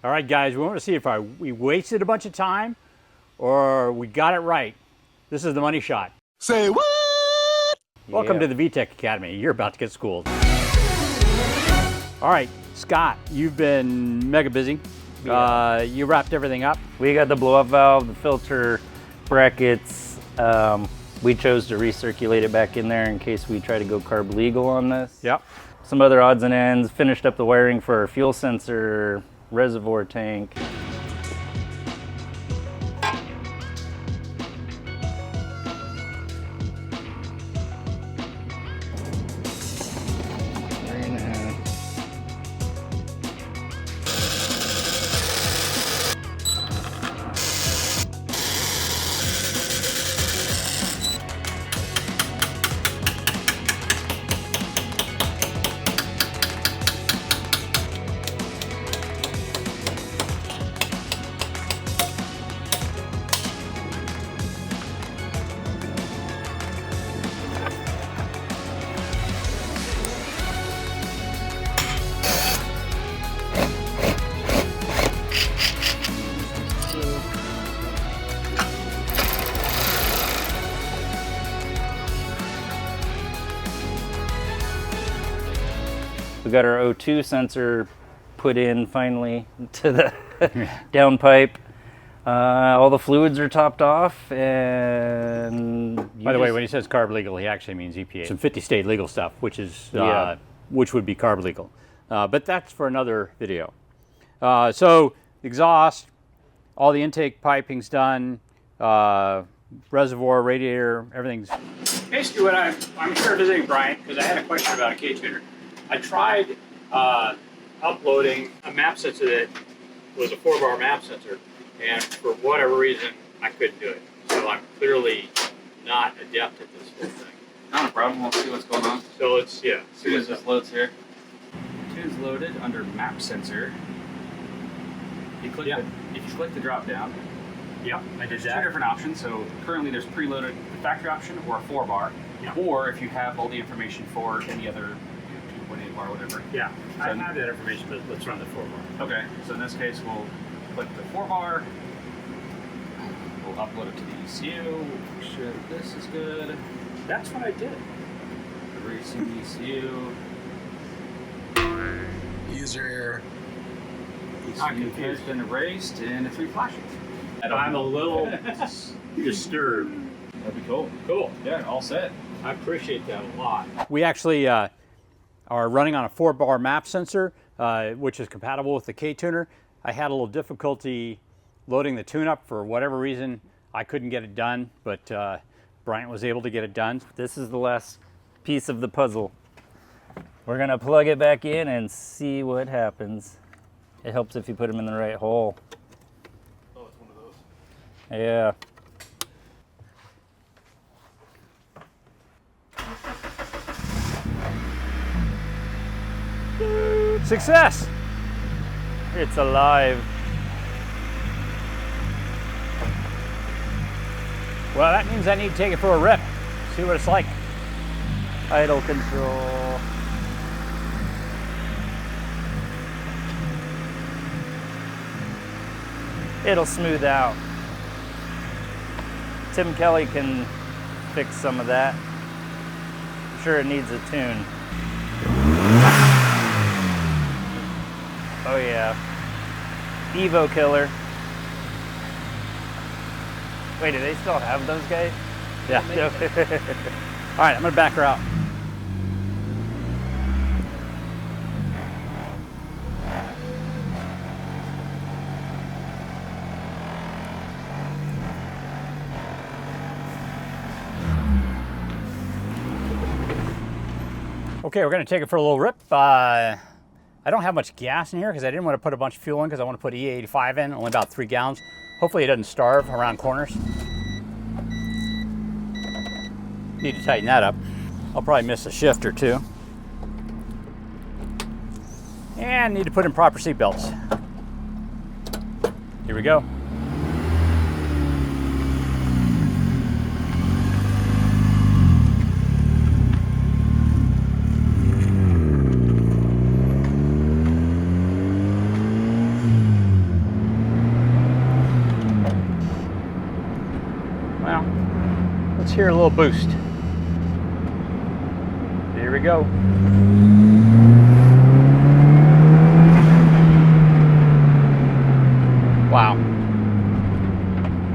All right, guys, we want to see if we wasted a bunch of time or we got it right. This is the money shot. Say what? Welcome to the VTEC Academy. You're about to get schooled. All right, Scott, you've been mega busy. Yeah. You wrapped everything up. We got the blow-up valve, the filter brackets. We chose to recirculate it back in there in case we try to go carb legal on this. Yep. Some other odds and ends. Finished up the wiring for our fuel sensor, reservoir tank. We got our O2 sensor put in finally to the downpipe. All the fluids are topped off, and by the way, when he says carb legal, he actually means EPA. Some 50 state legal stuff, which is which would be carb legal, but that's for another video. So exhaust, all the intake piping's done, reservoir, radiator, everything's. Basically, what I'm sure visiting Brian because I had a question about a K-tuner. I tried uploading a map sensor that was a 4-bar map sensor, and for whatever reason, I couldn't do it. So I'm clearly not adept at this whole thing. Not a problem. We'll see what's going on. So it's, yeah. As soon as this loads here. Tune's loaded under map sensor. You click if you click the drop down, Yeah, I did there's that. two different options. So currently there's preloaded the factory option or a 4-bar, or if you have all the information for any other 2.8 bar, whatever. Yeah, So I have that information, but let's run the 4-bar. Okay, so in this case we'll click the 4-bar. We'll upload it to the ECU. Make sure that this is good. That's what I did. Erasing the ECU. User. ECU has been erased and it's reflashing. I'm a little disturbed. That'd be cool. Cool. Yeah, all set. I appreciate that a lot. We actually are running on a 4-bar map sensor, which is compatible with the K-tuner. I had a little difficulty loading the tune-up for whatever reason. I couldn't get it done, but Bryant was able to get it done. this is the last piece of the puzzle. We're gonna plug it back in and see what happens. It helps if you put them in the right hole. Oh, it's one of those. Yeah. Success! It's alive. Well, that means I need to take it for a rip. See what it's like. Idle control. It'll smooth out. Tim Kelly can fix some of that. I'm sure it needs a tune. Oh yeah. Evo killer. Wait, do they still have those guys? Yeah. All right, I'm gonna back her out. Okay, we're gonna take it for a little rip. I don't have much gas in here because I didn't want to put a bunch of fuel in because I want to put E85 in, only about 3 gallons. Hopefully it doesn't starve around corners. Need to tighten that up. I'll probably miss a shift or two. And need to put in proper seat belts. Here we go. hear a little boost. Here we go. Wow.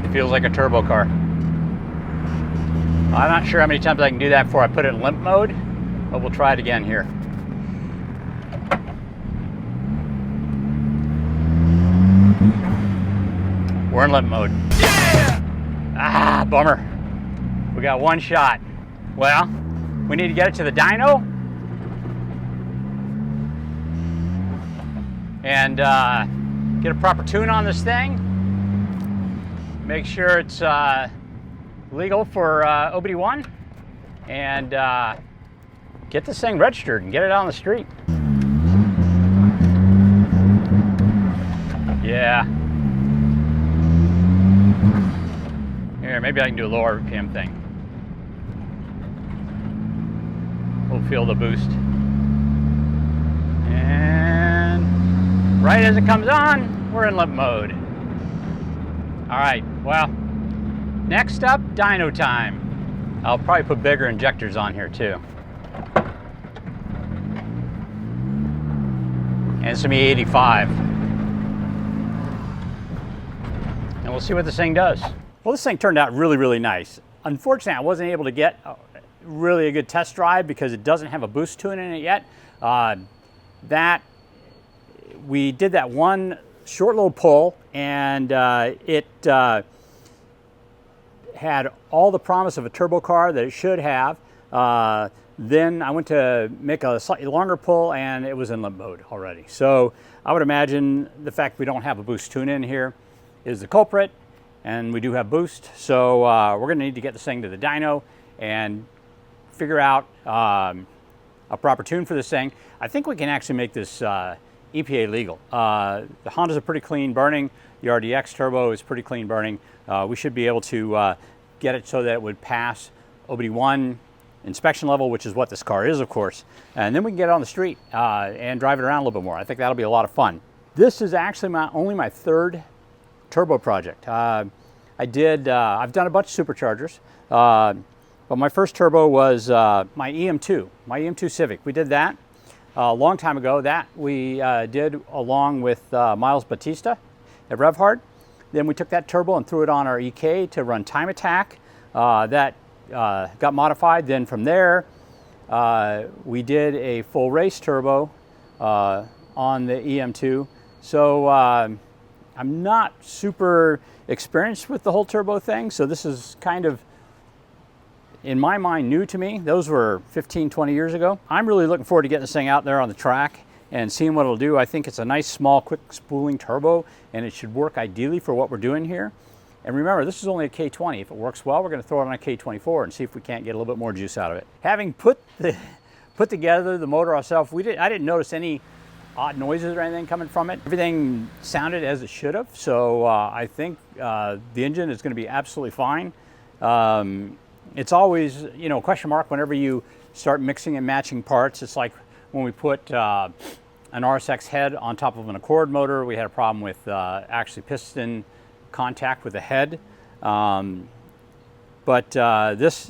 It feels like a turbo car. I'm not sure how many times I can do that before I put it in limp mode, but we'll try it again here. We're in limp mode. Yeah! Ah, bummer. We got one shot. Well, we need to get it to the dyno and get a proper tune on this thing. Make sure it's legal for OBD1 and get this thing registered and get it on the street. Yeah. Here, maybe I can do a lower RPM thing. We'll feel the boost. And right as it comes on, we're in limp mode. All right, well, next up, dyno time. I'll probably put bigger injectors on here too. And some E85. And we'll see what this thing does. Well, this thing turned out really, really nice. Unfortunately, I wasn't able to get really a good test drive because it doesn't have a boost tune in it yet. We did that one short little pull, and it had all the promise of a turbo car that it should have. Then I went to make a slightly longer pull, and it was in limp mode already. So I would imagine the fact we don't have a boost tune in here is the culprit. And we do have boost, so we're going to need to get this thing to the dyno and figure out a proper tune for this thing. I think we can actually make this EPA legal. The Hondas are pretty clean burning. The RDX turbo is pretty clean burning. We should be able to get it so that it would pass OBD1 inspection level, which is what this car is, of course. And then we can get it on the street and drive it around a little bit more. I think that'll be a lot of fun. This is actually only my third turbo project. I've done a bunch of superchargers, but my first turbo was my EM2 Civic. We did that a long time ago. That we did along with Miles Batista at RevHard. Then we took that turbo and threw it on our EK to run Time Attack. That got modified. Then from there, we did a full race turbo on the EM2. So I'm not super experienced with the whole turbo thing, so this is kind of, in my mind, new to me. Those were 15, 20 years ago. I'm really looking forward to getting this thing out there on the track and seeing what it'll do. I think it's a nice, small, quick spooling turbo, and it should work ideally for what we're doing here. And remember, this is only a K20. If it works well, we're going to throw it on a K24 and see if we can't get a little bit more juice out of it. Having put together the motor ourselves, I didn't notice any odd noises or anything coming from it. Everything sounded as it should have, so I think the engine is going to be absolutely fine. It's always, you know, a question mark whenever you start mixing and matching parts. It's like when we put an RSX head on top of an Accord motor, we had a problem with actually piston contact with the head. But this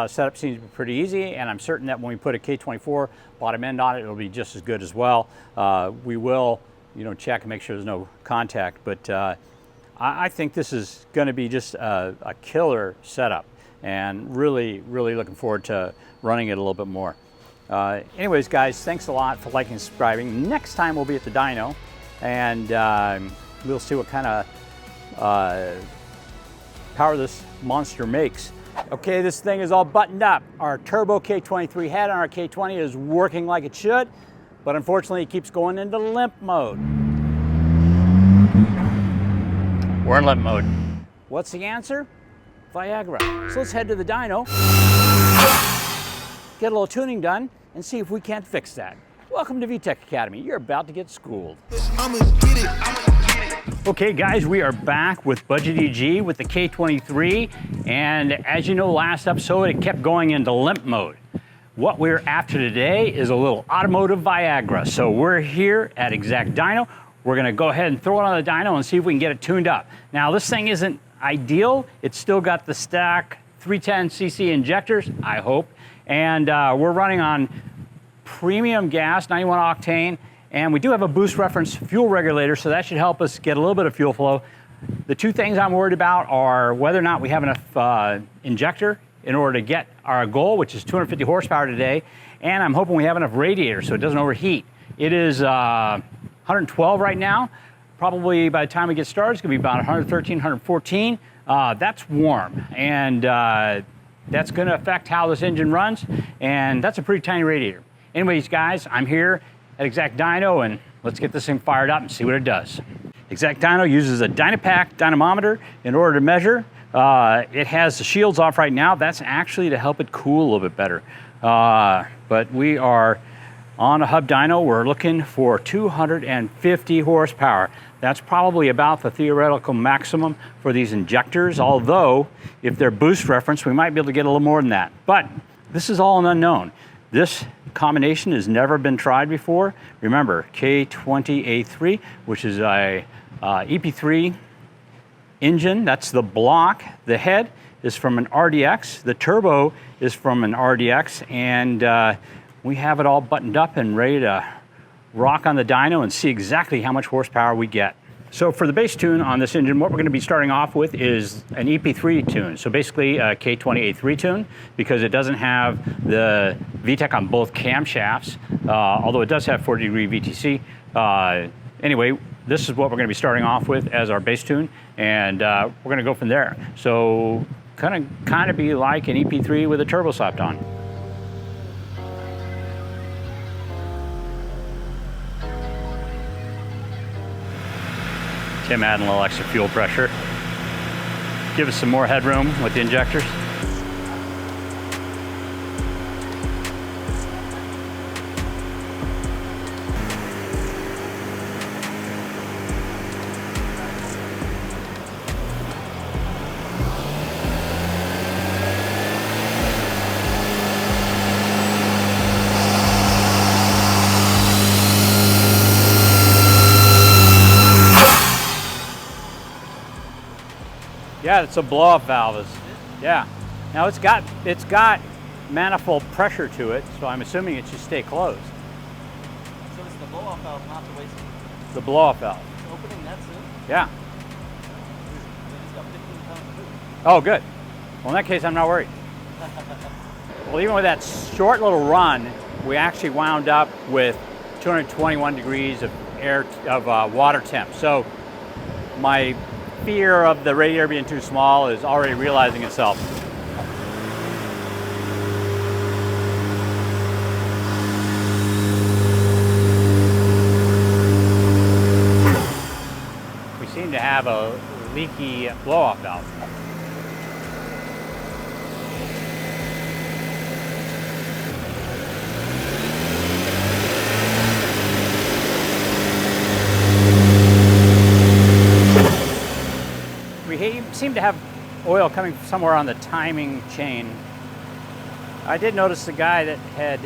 setup seems to be pretty easy, and I'm certain that when we put a K24 bottom end on it, it'll be just as good as well. We will, you know, check and make sure there's no contact, but I think this is going to be just a killer setup, and really, really looking forward to running it a little bit more. Anyways, guys, thanks a lot for liking and subscribing. Next time we'll be at the dyno, and we'll see what kind of power this monster makes. Okay, this thing is all buttoned up. Our turbo K23 head on our K20 is working like it should, but unfortunately it keeps going into limp mode. We're in limp mode. What's the answer? Viagra. So let's head to the dyno, get a little tuning done, and see if we can't fix that. Welcome to VTEC Academy. You're about to get schooled. Okay guys, we are back with Budget EG with the K23, and as you know, last episode it kept going into limp mode. What we're after today is a little automotive Viagra. So we're here at Exact Dyno. We're gonna go ahead and throw it on the dyno and see if we can get it tuned up. Now this thing isn't ideal. It's still got the stack 310cc injectors, I hope. And we're running on premium gas, 91 octane. And we do have a boost reference fuel regulator, so that should help us get a little bit of fuel flow. The two things I'm worried about are whether or not we have enough injector in order to get our goal, which is 250 horsepower today. And I'm hoping we have enough radiator so it doesn't overheat. It is 112 right now. Probably by the time we get started, it's gonna be about 113, 114. That's warm, and that's gonna affect how this engine runs, and that's a pretty tiny radiator. Anyways, guys, I'm here at Exact Dyno, and let's get this thing fired up and see what it does. Exact Dyno uses a Dynapack dynamometer in order to measure. It has the shields off right now. That's actually to help it cool a little bit better. But we are on a hub dyno. We're looking for 250 horsepower. That's probably about the theoretical maximum for these injectors, although if they're boost reference, we might be able to get a little more than that. But this is all an unknown. This combination has never been tried before. Remember, K23, which is a EP3 engine. That's the block. The head is from an RDX. The turbo is from an RDX. And we have it all buttoned up and ready to rock on the dyno and see exactly how much horsepower we get. So for the base tune on this engine, what we're going to be starting off with is an EP3 tune. So basically a K23 tune, because it doesn't have the VTEC on both camshafts, although it does have 40-degree VTC. Anyway, this is what we're going to be starting off with as our base tune, and we're going to go from there. So kind of be like an EP3 with a turbo slapped on. Tim adding a little extra fuel pressure. Give us some more headroom with the injectors. Yeah, it's a blow-off valve. Yeah. Now it's got manifold pressure to it, so I'm assuming it should stay closed. So it's the blow-off valve, not the waste. The blow-off valve. Opening that soon? Yeah. It's got 15 tons of food. Oh, good. Well, in that case, I'm not worried. Well, even with that short little run, we actually wound up with 221 degrees of water temp. So my fear of the radiator being too small is already realizing itself. We seem to have a leaky blow-off valve. We seem to have oil coming somewhere on the timing chain. I did notice the guy that had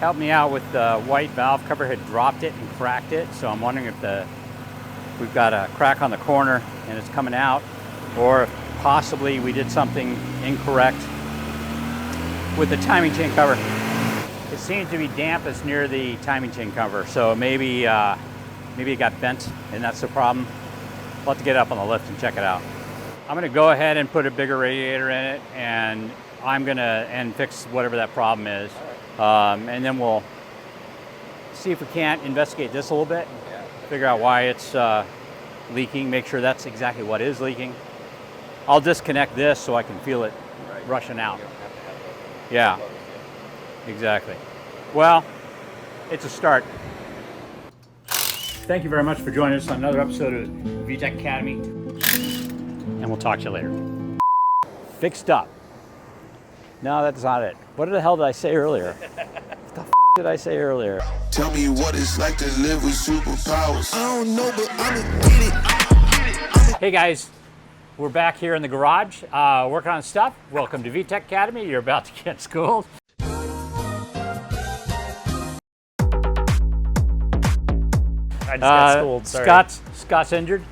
helped me out with the white valve cover had dropped it and cracked it, so I'm wondering if we've got a crack on the corner and it's coming out, or if possibly we did something incorrect with the timing chain cover. It seems to be dampest near the timing chain cover, so maybe it got bent and that's the problem. We'll have to get up on the lift and check it out. I'm gonna go ahead and put a bigger radiator in it, and I'm gonna fix whatever that problem is. And then we'll see if we can't investigate this a little bit, figure out why it's leaking, make sure that's exactly what is leaking. I'll disconnect this so I can feel it rushing out. Yeah, exactly. Well, it's a start. Thank you very much for joining us on another episode of VTEC Academy, and we'll talk to you later. Fixed up. No, that's not it. What the hell did I say earlier? What the f did I say earlier? Tell me what it's like to live with superpowers. I don't know, but I'ma get it. Hey guys, we're back here in the garage working on stuff. Welcome to VTEC Academy. You're about to get schooled. I just got schooled, sorry. Scott's injured.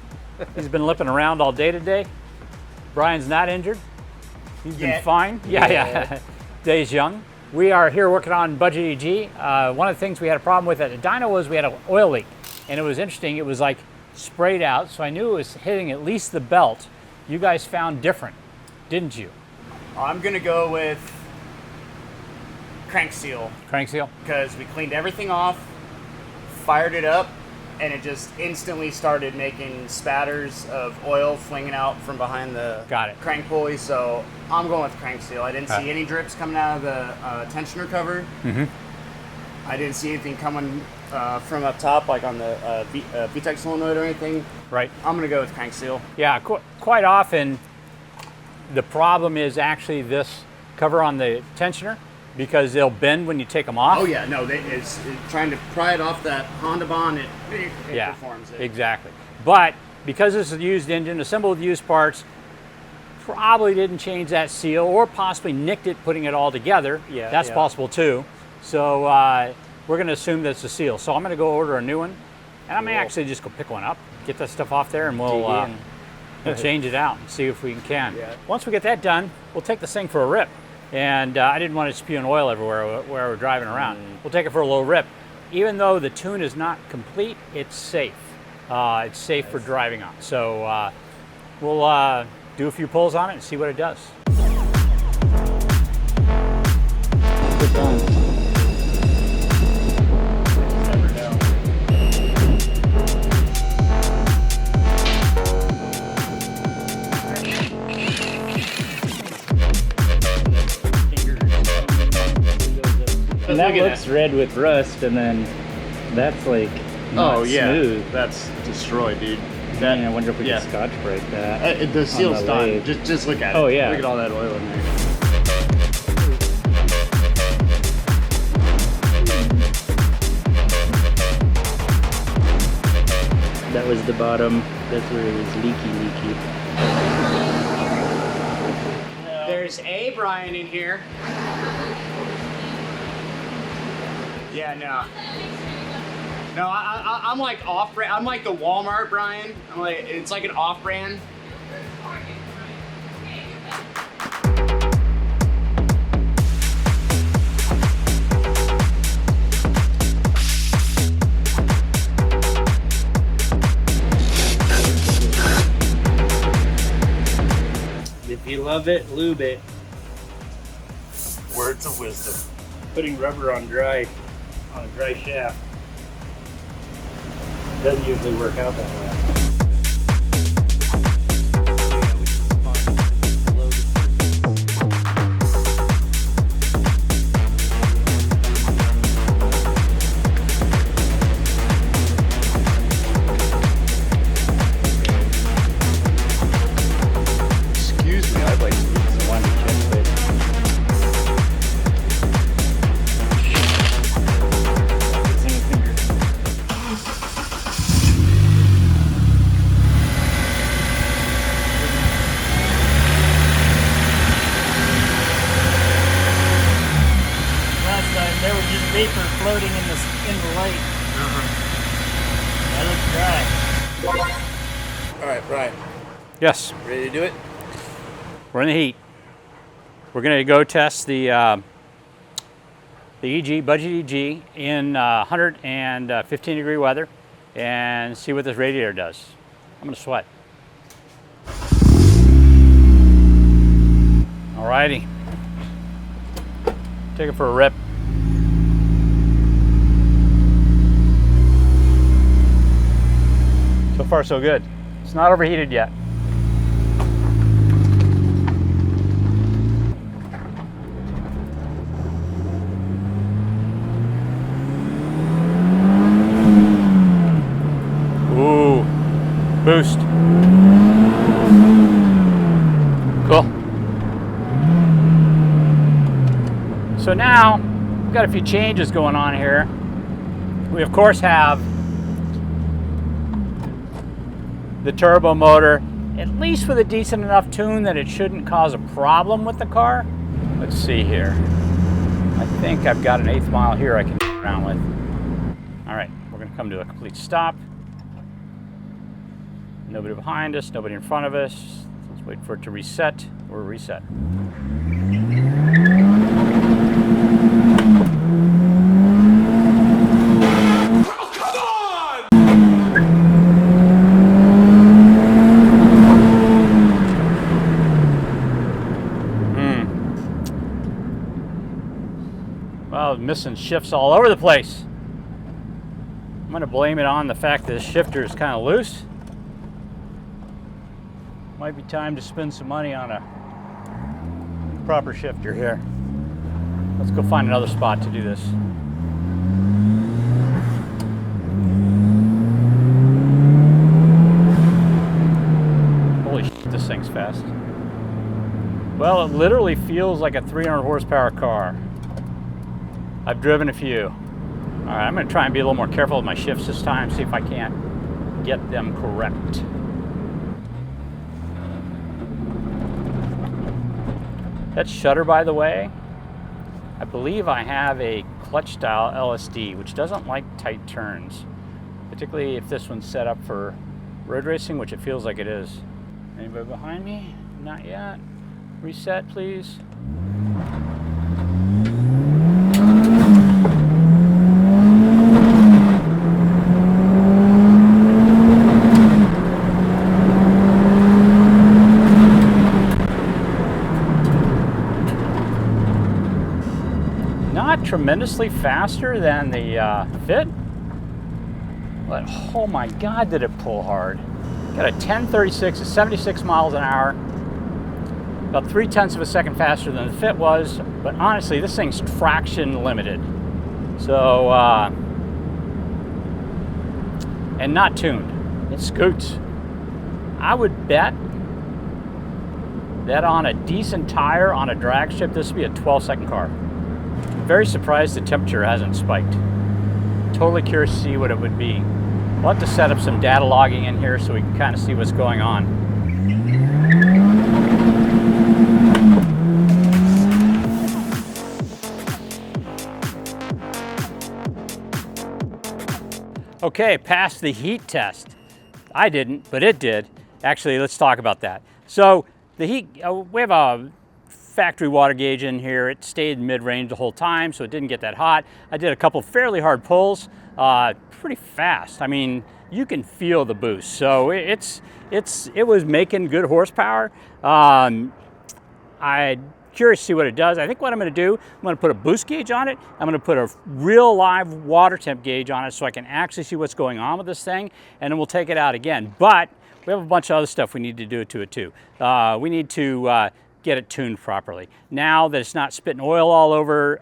He's been lipping around all day today. Brian's not injured. He's been fine. Yeah. Days young. We are here working on Budget EG. One of the things we had a problem with at the dyno was we had an oil leak. And it was interesting, it was like sprayed out, so I knew it was hitting at least the belt. You guys found different, didn't you? I'm gonna go with crank seal. Crank seal? Because we cleaned everything off, fired it up, and it just instantly started making spatters of oil flinging out from behind the crank pulley. So I'm going with crank seal. I didn't see any drips coming out of the tensioner cover. I didn't see anything coming from up top, like on the VTEC solenoid or anything. Right. I'm gonna go with crank seal. Yeah, quite often the problem is actually this cover on the tensioner, because they'll bend when you take them off. Oh yeah, no, it's trying to pry it off that Honda bond. It performs it. Exactly. But because this is a used engine, assembled with used parts, probably didn't change that seal, or possibly nicked it putting it all together. Yeah, that's possible too. So we're going to assume that's a seal. So I'm going to go order a new one, and I may actually just go pick one up, get that stuff off there, and we'll change it out and see if we can. Yeah. Once we get that done, we'll take this thing for a rip. And I didn't want it spewing oil everywhere where we're driving around. We'll take it for a little rip. Even though the tune is not complete, it's safe. It's safe for driving on. So we'll do a few pulls on it and see what it does. Good done. And that looks red with rust, and then that's like not smooth. That's destroyed, dude. I wonder if we can Scotch break that. The seal's on the done. lathe. Just look at it. Oh yeah. Look at all that oil in there. That was the bottom. That's where it was leaky. There's a Brian in here. Yeah, no. No, I'm like off-brand. I'm like the Walmart Brian. It's like an off-brand. If you love it, lube it. Words of wisdom. Putting rubber on a dry shaft doesn't usually work out that way. Excuse me, I'd like to use the one to check it. There was just vapor floating in the lake. That looks dry. All right, Brian, Yes, ready to do it? we're in the heat. We're going to go test the EG, Budget EG, in 115 degree weather and see what this radiator does. I'm going to sweat. Alrighty. Take it for a rip. So far, so good. It's not overheated yet. Ooh, boost. Cool. So now, we've got a few changes going on here. We of course have the turbo motor, at least with a decent enough tune that it shouldn't cause a problem with the car. Let's see here. I think I've got an 1/8 mile here I can get around with. All right, we're gonna come to a complete stop. Nobody behind us, nobody in front of us. Let's wait for it to reset. we're reset. Well, missing shifts all over the place. I'm going to blame it on the fact that the shifter is kind of loose. Might be time to spend some money on a proper shifter here. Let's go find another spot to do this. Holy shit, this thing's fast. Well, it literally feels like a 300 horsepower car. I've driven a few. All right, I'm going to try and be a little more careful with my shifts this time, see if I can't get them correct. That shutter, by the way, I believe I have a clutch style LSD, which doesn't like tight turns, particularly if this one's set up for road racing, which it feels like it is. Anybody behind me? Not yet. Reset, please. Not tremendously faster than the Fit, but oh my God, did it pull hard. Got a 1036 at 76 miles an hour, about 0.3 of a second faster than the Fit was, but honestly, this thing's traction limited. So, and not tuned. It scoots. I would bet that on a decent tire, on a drag strip, this would be a 12-second car. Very surprised the temperature hasn't spiked. Totally curious to see what it would be. We'll have to set up some data logging in here so we can kind of see what's going on. Okay, passed the heat test. I didn't, but it did. Actually, let's talk about that. So the heat, we have a factory water gauge in here. It stayed mid-range the whole time, so it didn't get that hot. I did a couple fairly hard pulls, pretty fast. I mean, you can feel the boost. So it was making good horsepower. I'm curious to see what it does. I think what I'm going to do, I'm going to put a boost gauge on it. I'm going to put a real live water temp gauge on it so I can actually see what's going on with this thing, and then we'll take it out again. But we have a bunch of other stuff we need to do to it too. We need to get it tuned properly. Now that it's not spitting oil all over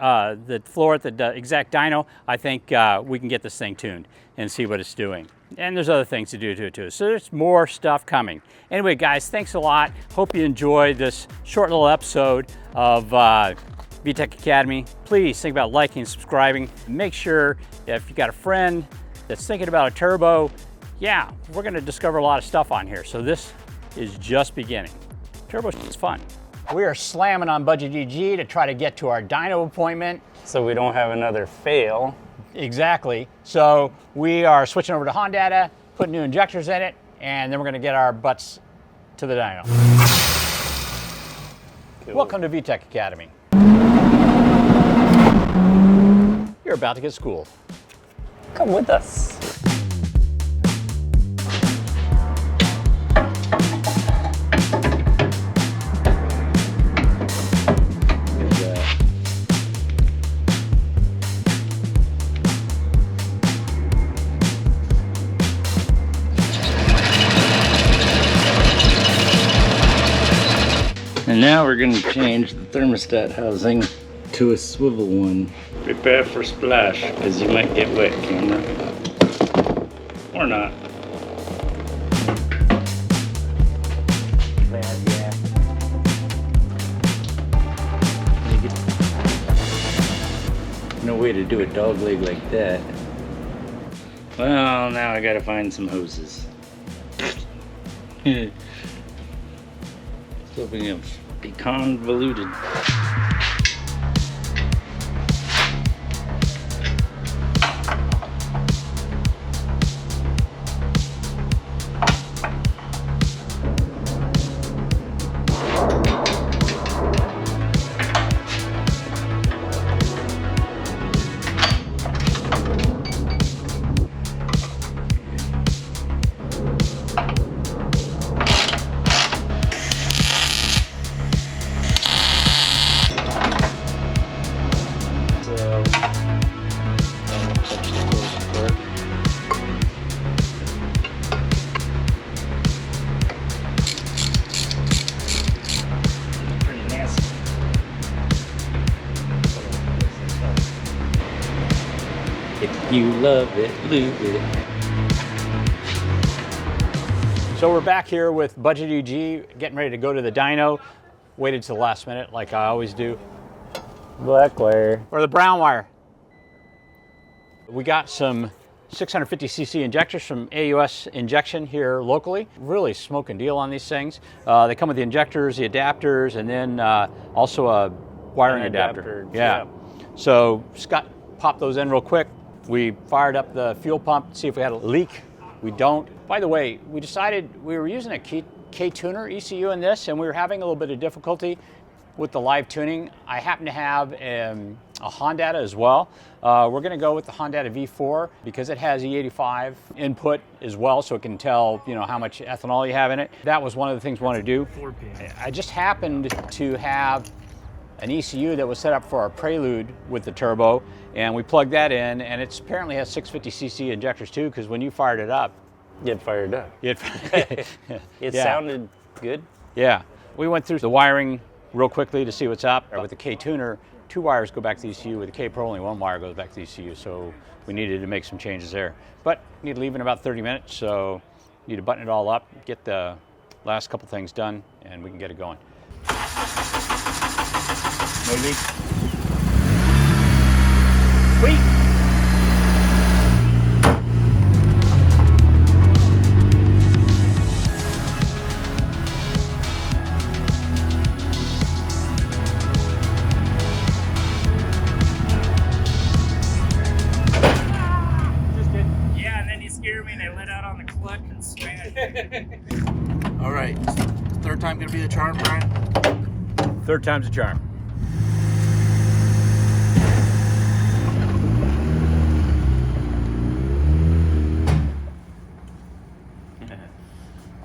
the floor at the exact dyno, I think we can get this thing tuned and see what it's doing. And there's other things to do to it too. So there's more stuff coming. Anyway, guys, thanks a lot. Hope you enjoyed this short little episode of VTEC Academy. Please think about liking and subscribing. Make sure if you got a friend that's thinking about a turbo, yeah, we're gonna discover a lot of stuff on here. So this is just beginning. Turbo is fun. We are slamming on Budget DG to try to get to our dyno appointment. So we don't have another fail. Exactly. So we are switching over to Hondata, putting new injectors in it, and then we're going to get our butts to the dyno. Cool. Welcome to VTEC Academy. You're about to get schooled. Come with us. And now we're going to change the thermostat housing to a swivel one. Prepare for splash, because you might get wet, camera. Or not. Yeah. No way to do a dog leg like that. Well, now I gotta find some hoses. Hoping it'll be convoluted. You love it, love it. So we're back here with Budget UG, getting ready to go to the dyno. Waited to the last minute, like I always do. Black wire. Or the brown wire. We got some 650cc injectors from AUS Injection here locally. Really smoking deal on these things. They come with the injectors, the adapters, and then also a wiring adapter. Yeah. So Scott popped those in real quick. We fired up the fuel pump to see if we had a leak. We don't. By the way, we decided we were using a K-tuner ECU in this, and we were having a little bit of difficulty with the live tuning. I happen to have a Hondata as well. We're gonna go with the Hondata V4 because it has E85 input as well, so it can tell how much ethanol you have in it. That was one of the things we wanted to do. I just happened to have an ECU that was set up for our Prelude with the turbo, and we plugged that in, and it apparently has 650cc injectors too, because when you fired it up, Get fired up. it Sounded good. Yeah. We went through the wiring real quickly to see what's up. With the K-tuner, 2 wires go back to the ECU. With the K-Pro, only 1 wire goes back to the ECU, so we needed to make some changes there. But need to leave in about 30 minutes, so need to button it all up, get the last couple things done, and we can get it going. No leak. Sweet. All right, third time gonna be the charm, Brian? Third time's a charm.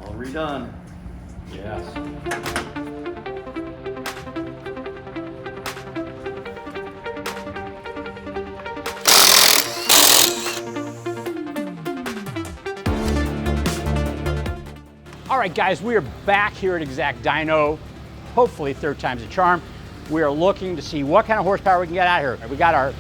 All redone. Yes. All right, guys, we are back here at Exact Dyno. Hopefully, third time's a charm. We are looking to see what kind of horsepower we can get out of here. We got our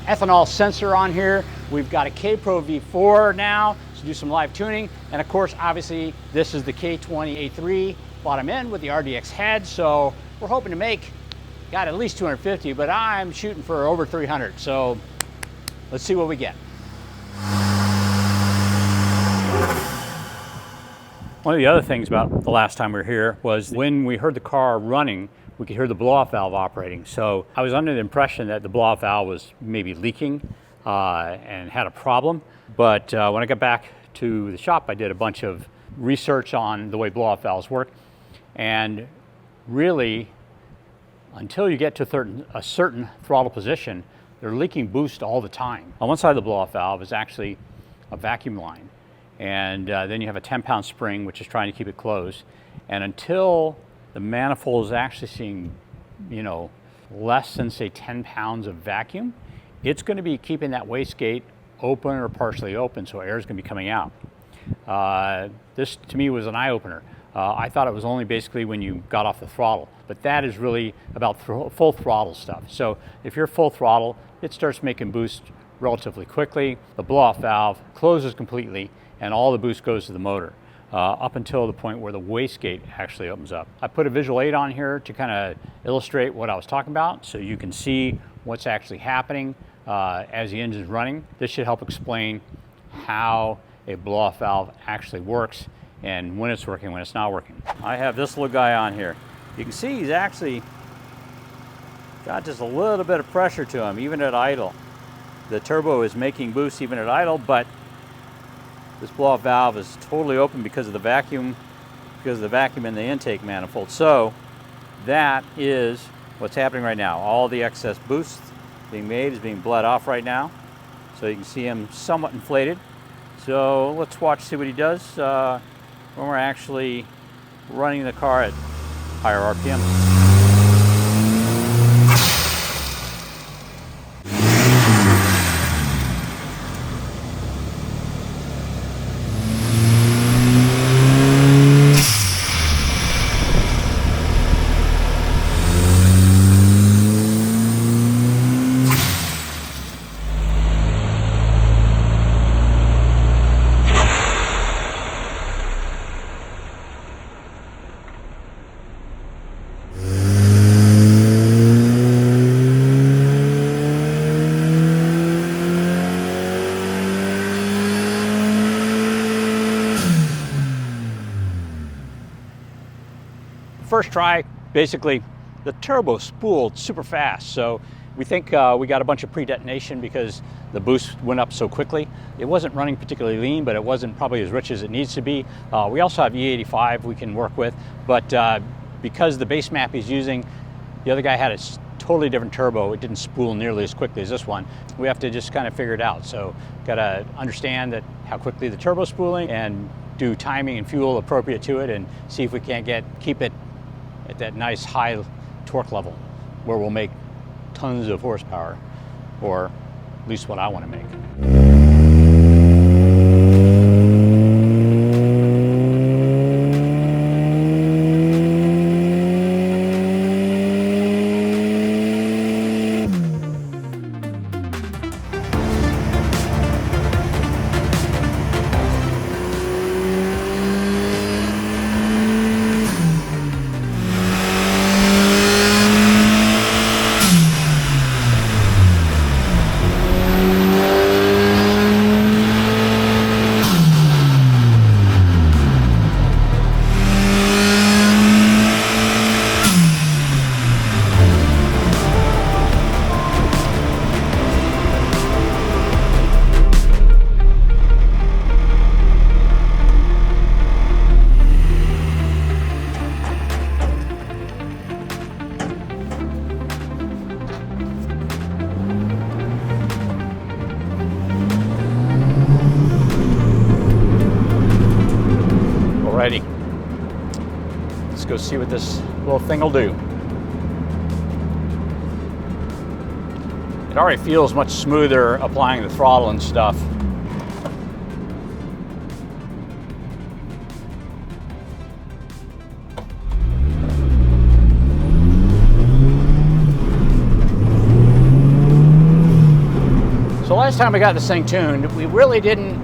ethanol sensor on here. We've got a K-Pro V4 now to do some live tuning. And of course, obviously, this is the K23 bottom end with the RDX head. So we're hoping to make, got at least 250, but I'm shooting for over 300. So let's see what we get. One of the other things about the last time we were here was when we heard the car running, we could hear the blow-off valve operating. So I was under the impression that the blow-off valve was maybe leaking and had a problem. But when I got back to the shop, I did a bunch of research on the way blow-off valves work. And really, until you get to a certain throttle position, they're leaking boost all the time. On one side of the blow-off valve is actually a vacuum line. And then you have a 10-pound spring, which is trying to keep it closed. And until the manifold is actually seeing, less than, say, 10 pounds of vacuum, it's going to be keeping that wastegate open or partially open, so air is going to be coming out. This, to me, was an eye-opener. I thought it was only basically when you got off the throttle, but that is really about full throttle stuff. So if you're full throttle, it starts making boost relatively quickly. The blow-off valve closes completely, and all the boost goes to the motor up until the point where the wastegate actually opens up. I put a visual aid on here to kind of illustrate what I was talking about, so you can see what's actually happening as the engine's running. This should help explain how a blow-off valve actually works and when it's working, when it's not working. I have this little guy on here. You can see he's actually got just a little bit of pressure to him, even at idle. The turbo is making boost even at idle, but this blow-off valve is totally open because of the vacuum in the intake manifold. So that is what's happening right now. All the excess boost being made is being bled off right now. So you can see him somewhat inflated. So let's see what he does when we're actually running the car at higher RPM. First try, basically, the turbo spooled super fast. So we think we got a bunch of pre-detonation because the boost went up so quickly. It wasn't running particularly lean, but it wasn't probably as rich as it needs to be. We also have E85 we can work with, but because the base map he's using, the other guy had a totally different turbo. It didn't spool nearly as quickly as this one. We have to just kind of figure it out. So got to understand that how quickly the turbo spooling and do timing and fuel appropriate to it, and see if we can't keep it at that nice high torque level where we'll make tons of horsepower, or at least what I want to make. Let's go see what this little thing will do. It already feels much smoother applying the throttle and stuff. So last time we got this thing tuned, we really didn't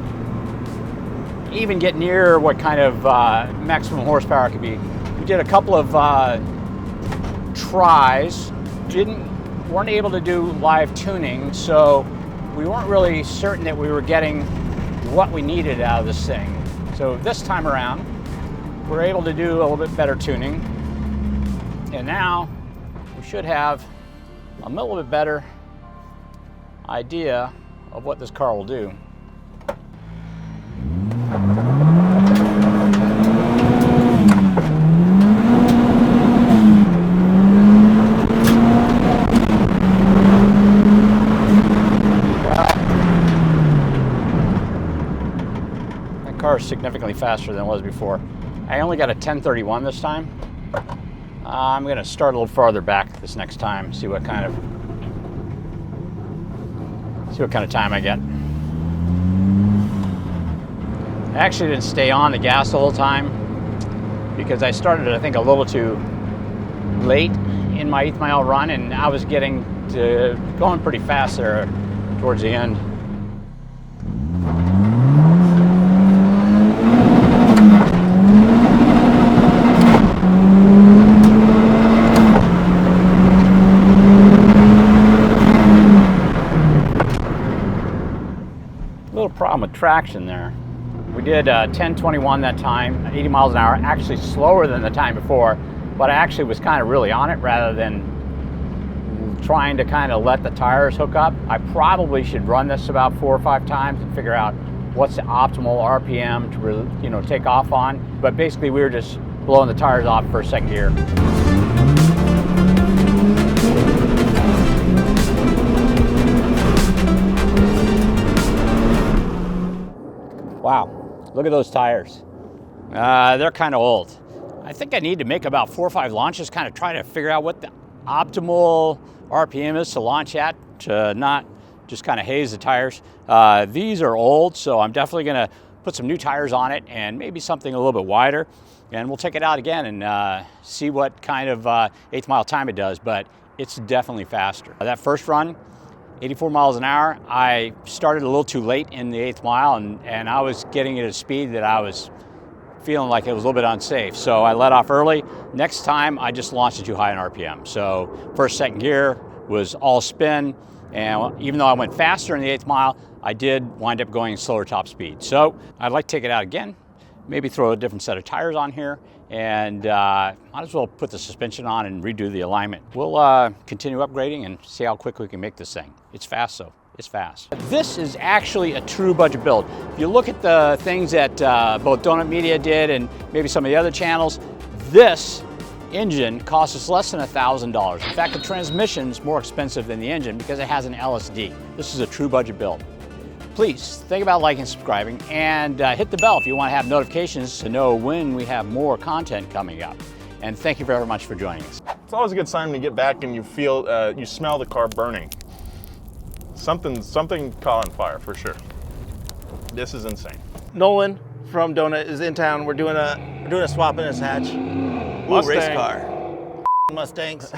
even get near what kind of maximum horsepower it could be. We did a couple of tries, weren't able to do live tuning, so we weren't really certain that we were getting what we needed out of this thing. So this time around, we're able to do a little bit better tuning, and now we should have a little bit better idea of what this car will do. That car is significantly faster than it was before. I only got a 1031 this time. I'm going to start a little farther back this next time, see what kind of time I get. I actually didn't stay on the gas the whole time because I started, I think, a little too late in my 8th mile run, and I was going pretty fast there towards the end. Little problem with traction there. We did 1021 that time, 80 miles an hour, actually slower than the time before, but I actually was kind of really on it rather than trying to kind of let the tires hook up. I probably should run this about 4 or 5 times and figure out what's the optimal RPM to take off on. But basically we were just blowing the tires off for second gear. Wow. Look at those tires. They're kind of old. I think I need to make about 4 or 5 launches, kind of try to figure out what the optimal RPM is to launch at, to not just kind of haze the tires. These are old, so I'm definitely going to put some new tires on it and maybe something a little bit wider. And we'll take it out again and see what kind of 8th mile time it does, but it's definitely faster. That first run, 84 miles an hour. I started a little too late in the 8th mile, and I was getting at a speed that I was feeling like it was a little bit unsafe. So I let off early. Next time, I just launched it too high in RPM. So first, second gear was all spin, and even though I went faster in the 8th mile, I did wind up going slower top speed. So I'd like to take it out again, maybe throw a different set of tires on here, and might as well put the suspension on and redo the alignment. We'll continue upgrading and see how quick we can make this thing. It's fast though. It's fast. This is actually a true budget build. If you look at the things that both Donut Media did and maybe some of the other channels, this engine costs us less than $1,000. In fact, the transmission's more expensive than the engine because it has an LSD. This is a true budget build. Please think about liking and subscribing, and hit the bell if you want to have notifications to know when we have more content coming up. And thank you very much for joining us. It's always a good sign when you get back and you feel, you smell the car burning. Something caught on fire for sure. This is insane. Nolan from Donut is in town. We're doing a swap in his hatch. Ooh, race car. Mustangs.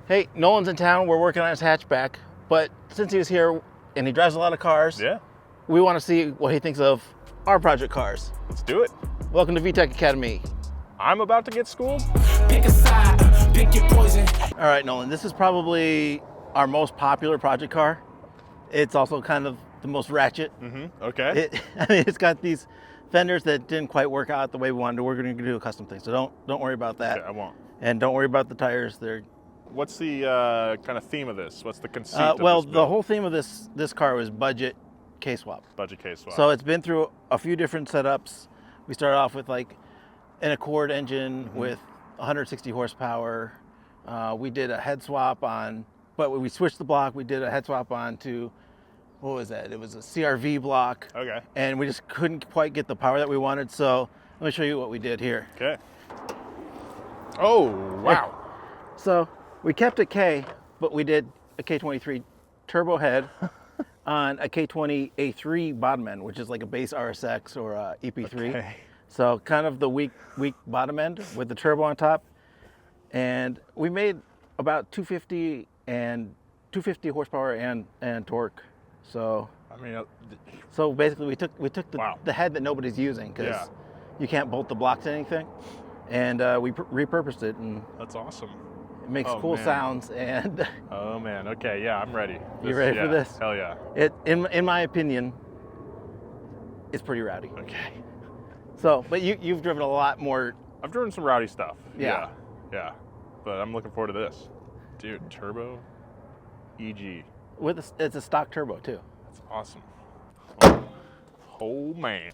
Hey, Nolan's in town. We're working on his hatchback, but since he was here and he drives a lot of cars, Yeah. we want to see what he thinks of our project cars. Let's do it. Welcome to VTEC Academy. I'm about to get schooled. Pick a side, pick your poison. All right, Nolan, this is probably our most popular project car. It's also kind of the most ratchet. Okay. It's got these fenders that didn't quite work out the way we wanted to. We're going to do a custom thing, so don't worry about that. Okay, I won't. And don't worry about the tires. They're What's the kind of theme of this? What's the conceit of well, this the build? whole theme of this car was budget K-swap. Budget case swap. So it's been through a few different setups. We started off with like an Accord engine with 160 horsepower. We did a head swap on, but we switched the block. We did a head swap on to, what was that? It was a CRV block. Okay. And we just couldn't quite get the power that we wanted. So let me show you what we did here. Okay. Oh, wow. So we kept a K, but we did a K23 turbo head on a K20 A3 bottom end, which is like a base RSX or a EP3. Okay. So kind of the weak bottom end with the turbo on top. And we made about 250 horsepower and torque. So I mean, so basically we took Wow. the head that nobody's using because Yeah. you can't bolt the block to anything. And we repurposed it, and that's awesome. it makes Oh, cool man. sounds. And Oh man. Okay. Yeah, I'm ready. You ready for yeah, this? Hell yeah. it, in my opinion, it's pretty rowdy. Okay. So, but you've driven a lot more. I've driven some rowdy stuff. Yeah. Yeah. But I'm looking forward to this. Dude, turbo EG. It's a stock turbo too. That's awesome. Oh man.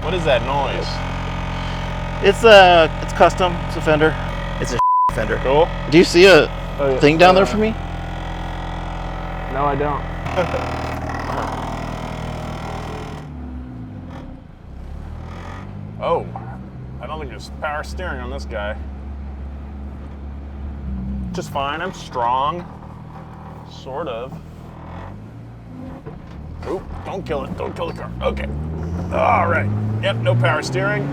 What is that noise? It's custom. It's a fender. It's a fender. Cool. Do you see a yeah. thing down there for me? No, I don't. Oh, I don't think there's power steering on this guy. Just fine, I'm strong. Sort of. Oop, don't kill it, don't kill the car. Okay. All right. Yep, no power steering.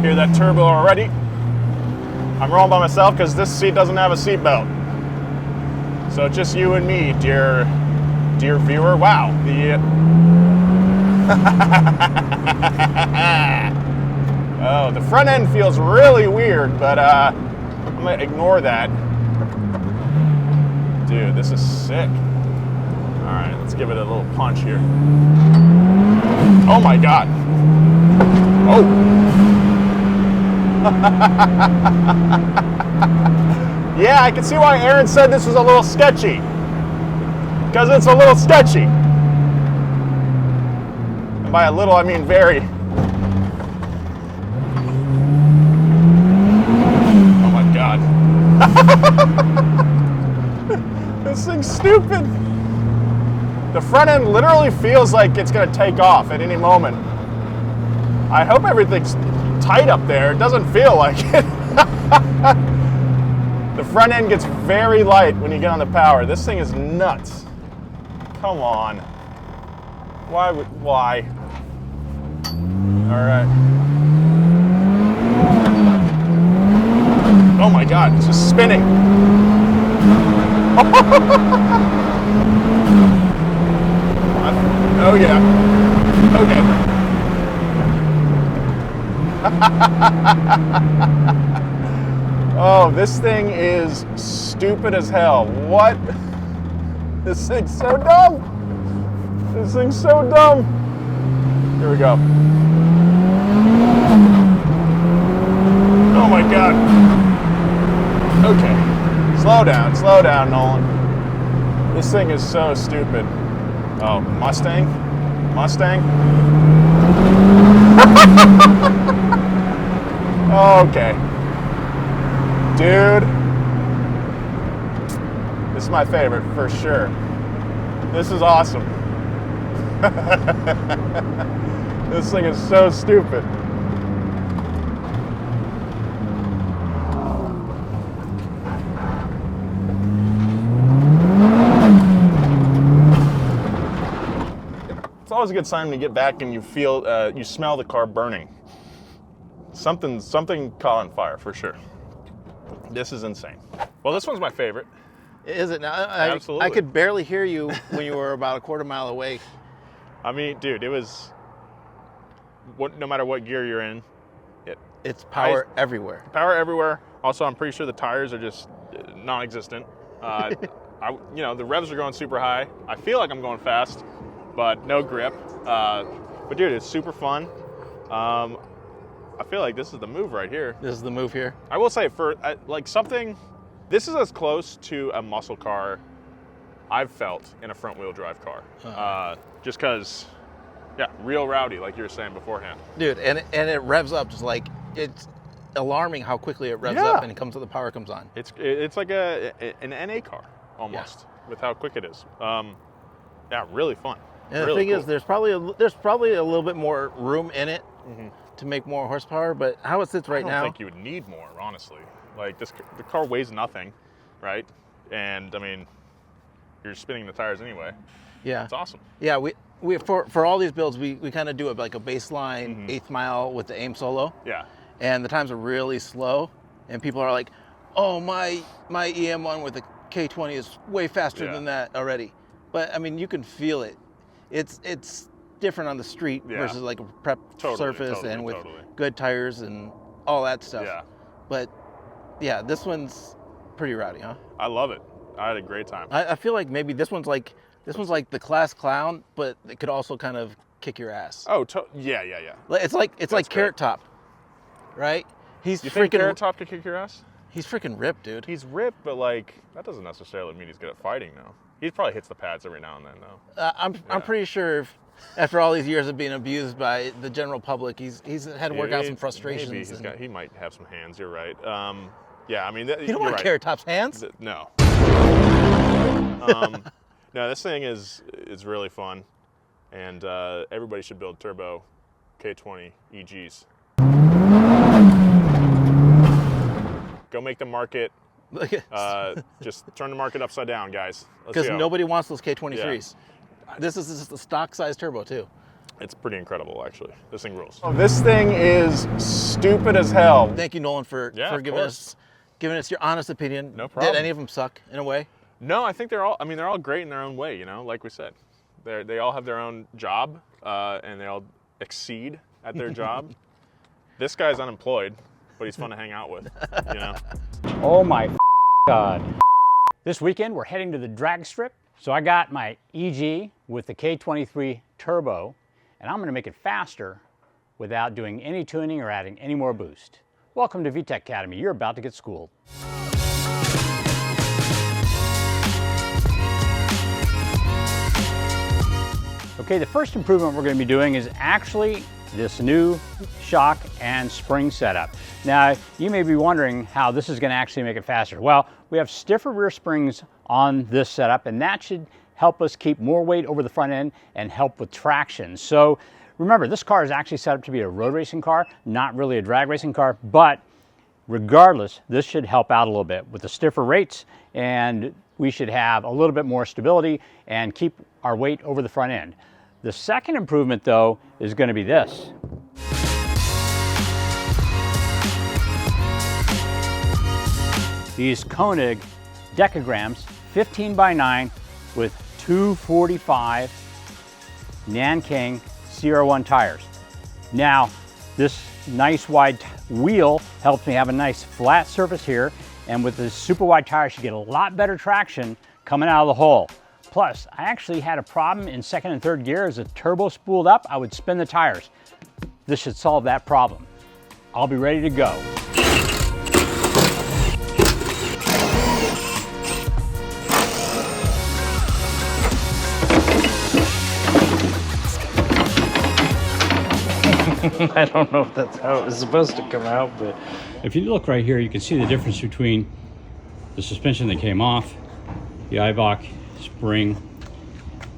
Hear that turbo already. I'm rolling by myself because this seat doesn't have a seat belt. So it's just you and me, dear viewer. Wow. Oh, the front end feels really weird, but I'm gonna ignore that. Dude, this is sick. All right, let's give it a little punch here. Oh my God. Oh. Yeah, I can see why Aaron said this was a little sketchy. Because it's a little sketchy. And by a little, I mean very. Oh my God. This thing's stupid. The front end literally feels like it's gonna take off at any moment. I hope everything's tight up there. It doesn't feel like it. The front end gets very light when you get on the power. This thing is nuts. Come on. Why? All right. Oh my God, it's just spinning. Oh yeah. Okay. Oh, this thing is stupid as hell. What? This thing's so dumb. This thing's so dumb. Here we go. Oh my God. Okay. Slow down, Nolan. This thing is so stupid. Oh, Mustang? Okay. Dude. This is my favorite for sure. This is awesome. This thing is so stupid. It's always a good sign when you get back and you feel, you smell the car burning. Something caught on fire for sure. This is insane. Well, this one's my favorite. Is it now? Absolutely. I could barely hear you when you were about a quarter mile away. I mean, dude, it was. No matter what gear you're in, It's power everywhere. Power everywhere. Also, I'm pretty sure the tires are just non-existent. The revs are going super high. I feel like I'm going fast, but no grip. But dude, it's super fun. I feel like this is the move right here. This is the move here. I will say, for this is as close to a muscle car I've felt in a front-wheel drive car. Just because, yeah, real rowdy, like you were saying beforehand. Dude, and it revs up just like, it's alarming how quickly it revs up and the power comes on. It's like an NA car almost with how quick it is. Yeah, really fun. And really the thing cool. is, there's probably a little bit more room in it to make more horsepower, but how it sits right now, I don't think you would need more, honestly. Like the car weighs nothing, right? And I mean, you're spinning the tires anyway. Yeah, it's awesome. Yeah, we for all these builds, we kind of do it like a baseline 8th mile with the aim solo. Yeah. And the times are really slow, and people are like, "Oh, my EM1 with the K20 is way faster than that already." But I mean, you can feel it. It's different on the street versus like a prep surface and with good tires and all that stuff. Yeah. But yeah, this one's pretty rowdy, huh? I love it. I had a great time. I feel like maybe this one's like the class clown, but it could also kind of kick your ass. Oh, yeah. It's like Carrot Top, right? You think Carrot Top could kick your ass? He's freaking ripped, dude. He's ripped, but like that doesn't necessarily mean he's good at fighting, though. He probably hits the pads every now and then, though. I'm pretty sure after all these years of being abused by the general public, he's had to work out some frustrations. Maybe he might have some hands. You're right. Yeah, I mean, you don't want Carrot Top's hands. No. No, this thing is really fun, and everybody should build turbo K20 EGs. Go make the market. Just turn the market upside down, guys. Because nobody wants those K23s. Yeah. This is just a stock size turbo too. It's pretty incredible, actually. This thing rules. Oh, this thing is stupid as hell. Thank you, Nolan, for giving us your honest opinion. No problem. Did any of them suck in a way? No, I think they're all great in their own way. You know, like we said, they all have their own job, and they all exceed at their job. This guy's unemployed, but he's fun to hang out with. You know. Oh my God. This weekend we're heading to the drag strip. So I got my EG with the K23 turbo, and I'm going to make it faster without doing any tuning or adding any more boost. Welcome to VTEC Academy. You're about to get schooled. Okay, the first improvement we're going to be doing is actually this new shock and spring setup. Now, you may be wondering how this is going to actually make it faster. Well, we have stiffer rear springs on this setup, and that should help us keep more weight over the front end and help with traction. So remember, this car is actually set up to be a road racing car, not really a drag racing car, but regardless, this should help out a little bit with the stiffer rates, and we should have a little bit more stability and keep our weight over the front end. The second improvement, though, is going to be this. These Koenig decograms, 15 by 9 with 245 Nanking CR1 tires. Now, this nice wide wheel helps me have a nice flat surface here, and with the super wide tires, you get a lot better traction coming out of the hole. Plus, I actually had a problem in second and third gear. As the turbo spooled up, I would spin the tires. This should solve that problem. I'll be ready to go. I don't know if that's how it was supposed to come out, but... If you look right here, you can see the difference between the suspension that came off, the Eibach spring.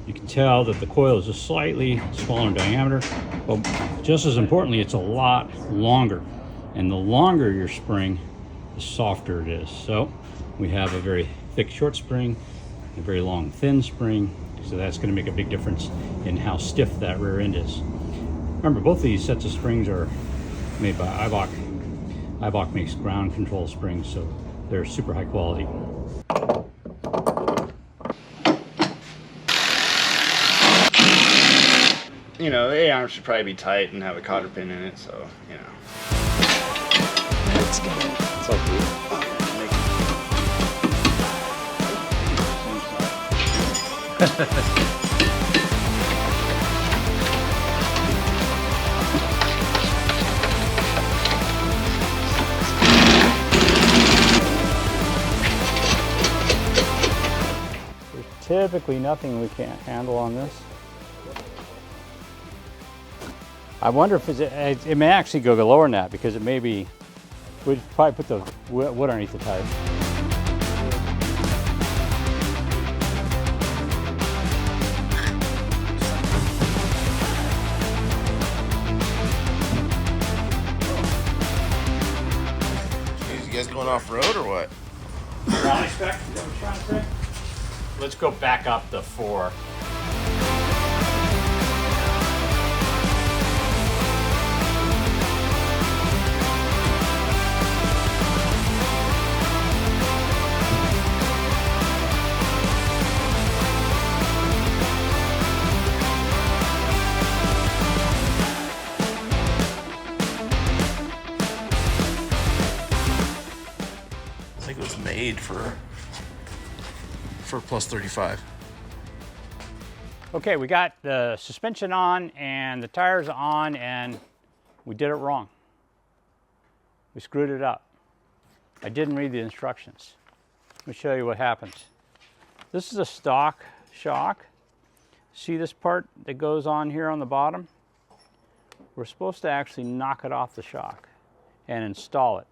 You can tell that the coil is just slightly smaller in diameter, but just as importantly, it's a lot longer. And the longer your spring, the softer it is. So we have a very thick short spring, a very long thin spring. So that's going to make a big difference in how stiff that rear end is. Remember, both of these sets of springs are made by Eibach. Eibach makes ground control springs, so they're super high quality. You know, the A-arm should probably be tight and have a cotter pin in it, so, you know. It's all good. Typically nothing we can't handle on this. I wonder if it may actually go lower than that, because it may be, we'd probably put the wood underneath the tires. You guys going off road or what? Brownie spec, is that what you're trying to say? Let's go back up the 4. I think it was made for plus 35. Okay, we got the suspension on and the tires on, and we did it wrong. We screwed it up. I didn't read the instructions. Let me show you what happens. This is a stock shock. See this part that goes on here on the bottom? We're supposed to actually knock it off the shock and install it.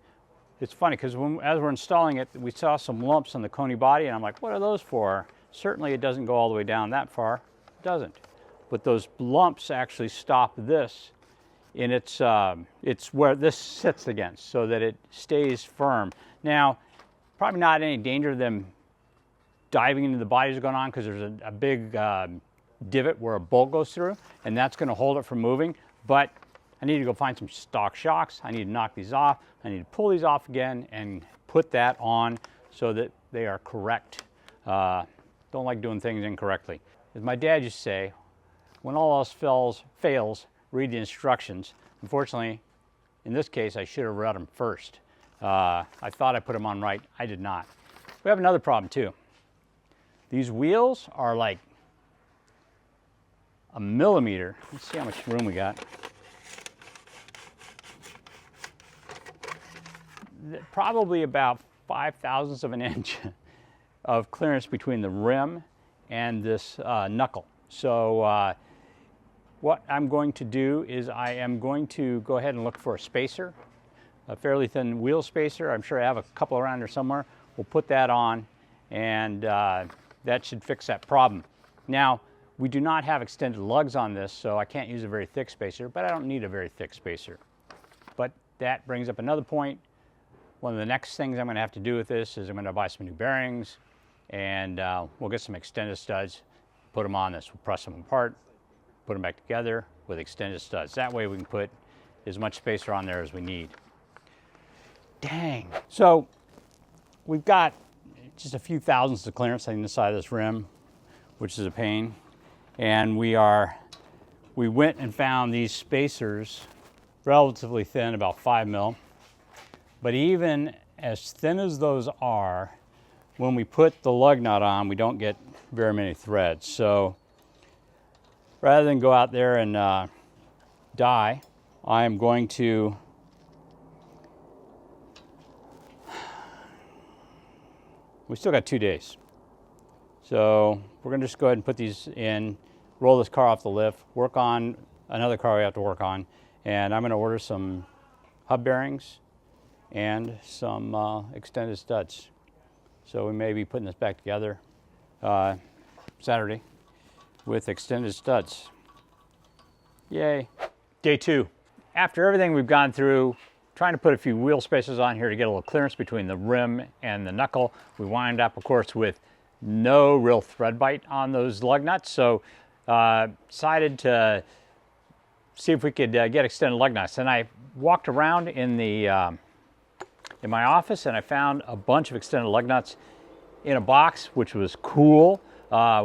It's funny because as we're installing it, we saw some lumps on the Coney body, and I'm like, what are those for? Certainly it doesn't go all the way down that far. It doesn't. But those lumps actually stop this in it's where this sits against, so that it stays firm. Now, probably not any danger of them diving into the bodies going on, because there's a big divot where a bolt goes through, and that's going to hold it from moving. But I need to go find some stock shocks. I need to knock these off. I need to pull these off again and put that on so that they are correct. Don't like doing things incorrectly. As my dad used to say, when all else fails, read the instructions. Unfortunately, in this case, I should have read them first. I thought I put them on right. I did not. We have another problem too. These wheels are like a millimeter. Let's see how much room we got. Probably about 5/1000ths of an inch of clearance between the rim and this knuckle. So what I'm going to do is I am going to go ahead and look for a spacer, a fairly thin wheel spacer. I'm sure I have a couple around here somewhere. We'll put that on, and that should fix that problem. Now, we do not have extended lugs on this, so I can't use a very thick spacer, but I don't need a very thick spacer. But that brings up another point. One of the next things I'm going to have to do with this is I'm going to buy some new bearings, and we'll get some extended studs, put them on this. We'll press them apart, put them back together with extended studs. That way we can put as much spacer on there as we need. Dang. So we've got just a few thousandths of clearance on the side of this rim, which is a pain. And we went and found these spacers, relatively thin, about 5 mil. But even as thin as those are, when we put the lug nut on, we don't get very many threads. So rather than go out there and die, I am going to we still got 2 days. So we're gonna just go ahead and put these in, roll this car off the lift, work on another car we have to work on, and I'm gonna order some hub bearings and some extended studs. So we may be putting this back together Saturday with extended studs. Yay. Day 2. After everything we've gone through, trying to put a few wheel spacers on here to get a little clearance between the rim and the knuckle, we wind up, of course, with no real thread bite on those lug nuts. So decided to see if we could get extended lug nuts. And I walked around in my office and I found a bunch of extended lug nuts in a box, which was cool.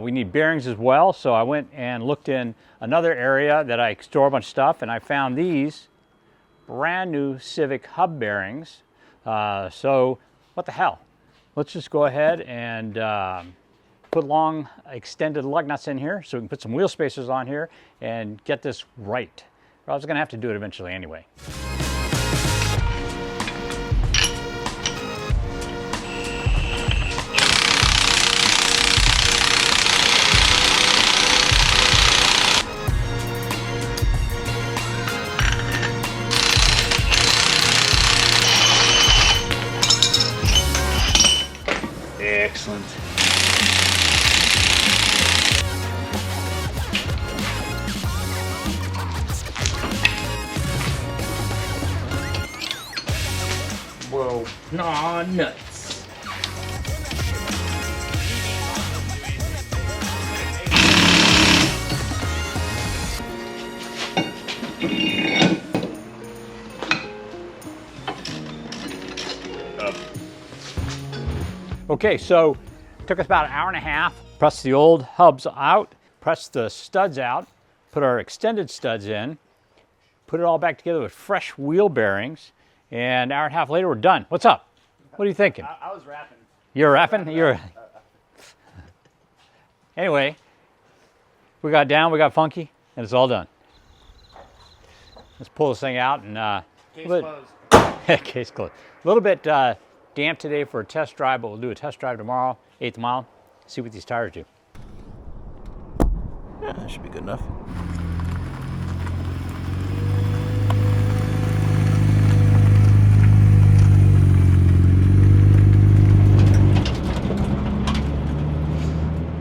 We need bearings as well, so I went and looked in another area that I store a bunch of stuff, and I found these brand new Civic hub bearings. So what the hell? Let's just go ahead and put long extended lug nuts in here so we can put some wheel spacers on here and get this right. I was gonna have to do it eventually anyway. Excellent. Whoa. Aw, nuts. Okay, so it took us about an hour and a half. Press the old hubs out, press the studs out, put our extended studs in, put it all back together with fresh wheel bearings, and an hour and a half later, we're done. What's up? What are you thinking? I was rapping. You're rapping? You're... Anyway, we got down, we got funky, and it's all done. Let's pull this thing out and... Case closed. Case closed. A little bit damp today for a test drive, but we'll do a test drive tomorrow, 8th mile, see what these tires do. Yeah, that should be good enough.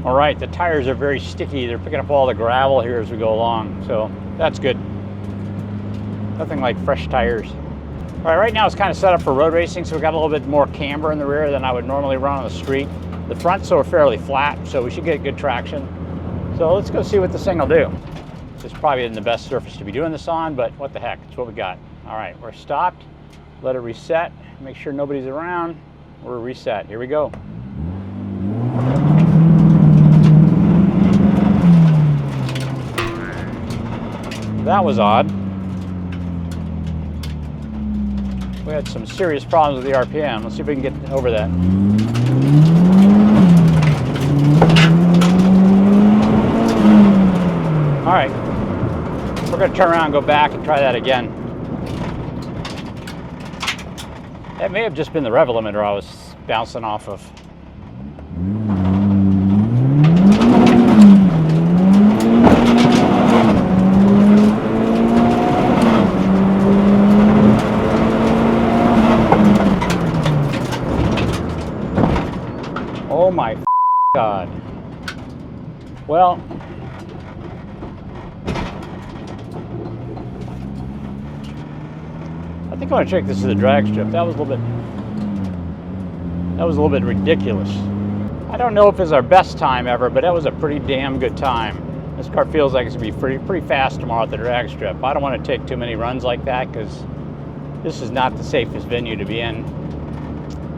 All right, the tires are very sticky. They're picking up all the gravel here as we go along, so that's good. Nothing like fresh tires. All right, right now it's kind of set up for road racing, so we've got a little bit more camber in the rear than I would normally run on the street. The fronts are fairly flat, so we should get good traction. So let's go see what this thing will do. This probably isn't the best surface to be doing this on, but what the heck, it's what we got. All right, we're stopped. Let it reset. Make sure nobody's around. We're reset. Here we go. That was odd. We had some serious problems with the RPM. Let's see if we can get over that. All right, we're gonna turn around and go back and try that again. That may have just been the rev limiter I was bouncing off of. Oh my God. Well, I think I want to check this to the drag strip. That was a little bit ridiculous. I don't know if it's our best time ever, but that was a pretty damn good time. This car feels like it's gonna be pretty fast tomorrow at the drag strip. I don't want to take too many runs like that because this is not the safest venue to be in.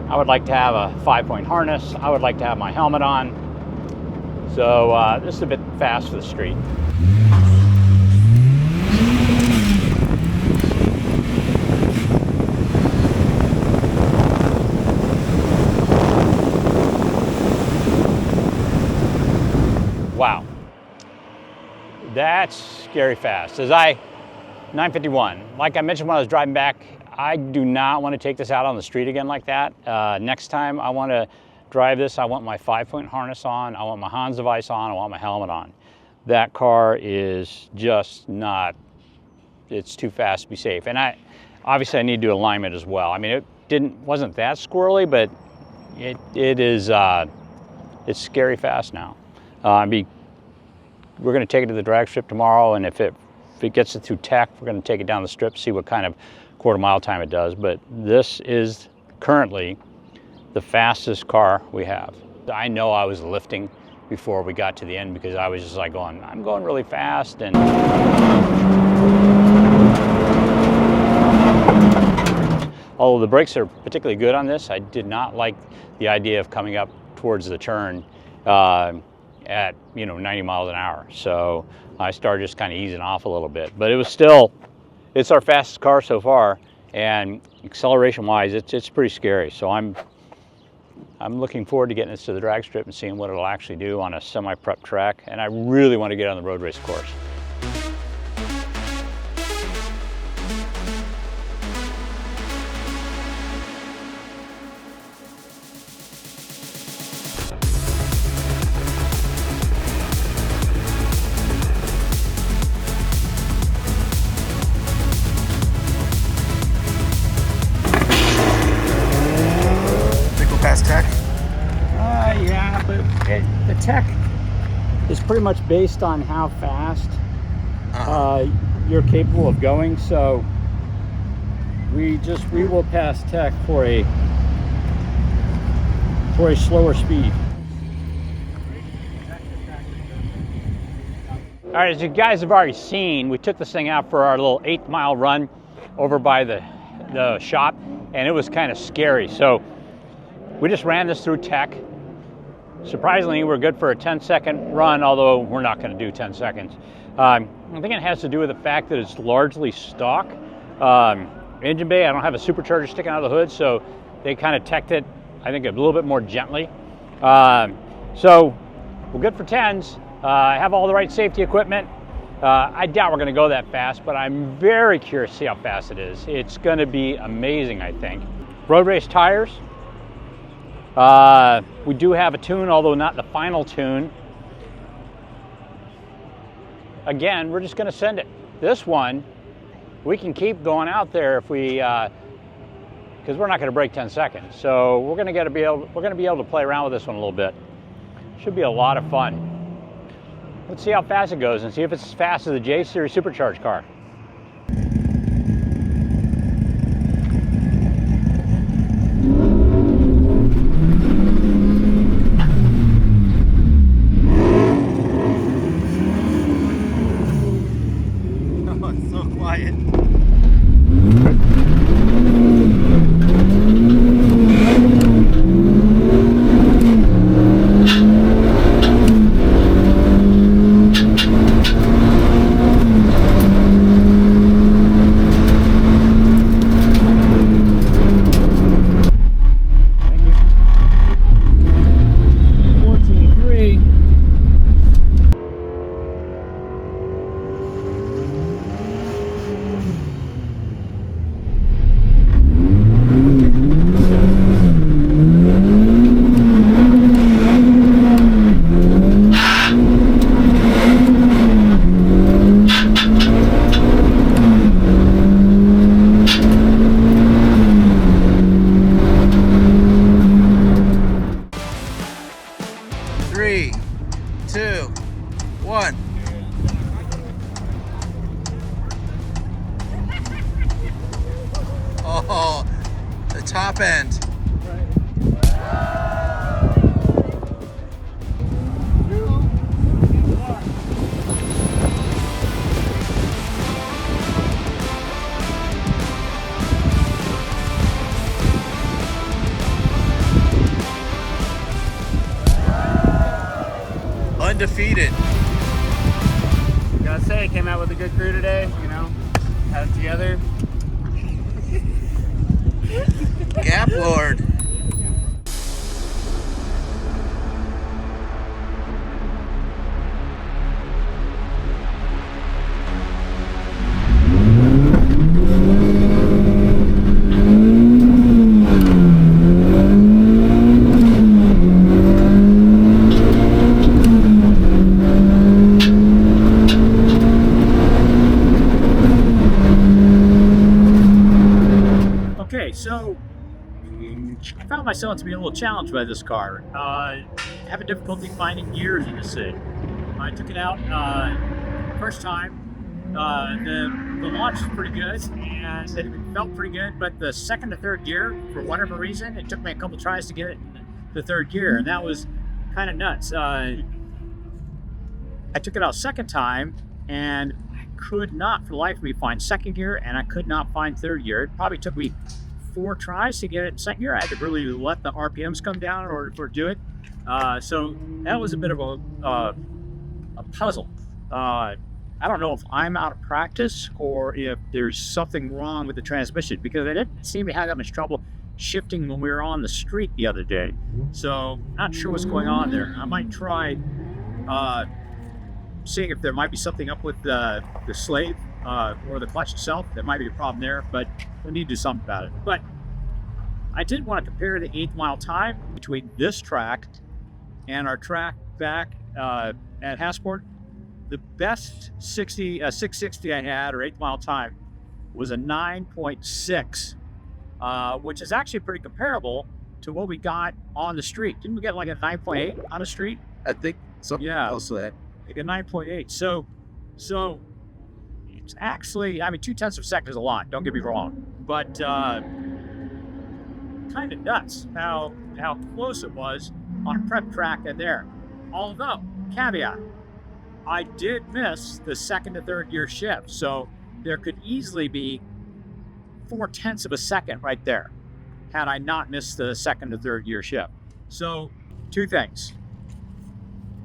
I would like to have a 5-point harness. I would like to have my helmet on. So this is a bit fast for the street. That's scary fast. 951. Like I mentioned when I was driving back, I do not want to take this out on the street again like that. Next time I want to drive this, I want my 5-point harness on, I want my Hans device on, I want my helmet on. That car is just not, it's too fast to be safe. And obviously I need to do alignment as well. I mean, wasn't that squirrely, but it's scary fast now. We're going to take it to the drag strip tomorrow, and if it gets it through tech, we're going to take it down the strip, see what kind of quarter-mile time it does. But this is currently the fastest car we have. I know I was lifting before we got to the end because I was just like going, I'm going really fast. And although the brakes are particularly good on this, I did not like the idea of coming up towards the turn at 90 miles an hour. So I started just kind of easing off a little bit, but it's our fastest car so far, and acceleration wise it's pretty scary. So I'm looking forward to getting this to the drag strip and seeing what it'll actually do on a semi-prep track, and I really want to get on the road race course. Past tech? Yeah, but the tech is pretty much based on how fast you're capable of going. So we will pass tech for a slower speed. All right, as you guys have already seen, we took this thing out for our little 8-mile run over by the shop, and it was kind of scary. So we just ran this through tech. Surprisingly, we're good for a 10-second run, although we're not going to do 10 seconds. I think it has to do with the fact that it's largely stock. Engine bay, I don't have a supercharger sticking out of the hood, so they kind of teched it, I think, a little bit more gently. So we're good for 10s. I have all the right safety equipment. I doubt we're going to go that fast, but I'm very curious to see how fast it is. It's going to be amazing, I think. Road race tires. We do have a tune, although not the final tune. Again, we're just going to send it. This one, we can keep going out there if we, because we're not going to break 10 seconds. So we're going to be able to play around with this one a little bit. Should be a lot of fun. Let's see how fast it goes and see if it's as fast as the J Series supercharged car. Oh, the top end. Undefeated. Gotta say, came out with a good crew today, you know, had it together. Gap Lord. So I found myself to be a little challenged by this car. Having difficulty finding gears in this thing. I took it out first time. The launch was pretty good and it felt pretty good, but the second to third gear, for whatever reason, it took me a couple tries to get it in the third gear, and that was kind of nuts. I took it out second time and I could not for the life of me find second gear, and I could not find third gear. It probably took me 4 tries to get it in second gear. I had to really let the RPMs come down in order to do it. So that was a bit of a puzzle. I don't know if I'm out of practice or if there's something wrong with the transmission, because I didn't seem to have that much trouble shifting when we were on the street the other day. So not sure what's going on there. I might try seeing if there might be something up with the slave or the clutch itself. There might be a problem there, but we need to do something about it. But I did want to compare the 8th mile time between this track and our track back at Hassport. The best 660 I had, or 8th mile time, was a 9.6, which is actually pretty comparable to what we got on the street. Didn't we get like a 9.8 on the street? I think something else that. Like a 9.8. So it's actually, I mean, 0.2 of a second is a lot, don't get me wrong, but kind of nuts how close it was on a prep track and there. Although, caveat, I did miss the second to third gear shift, so there could easily be 0.4 of a second right there had I not missed the second to third gear shift. So 2 things.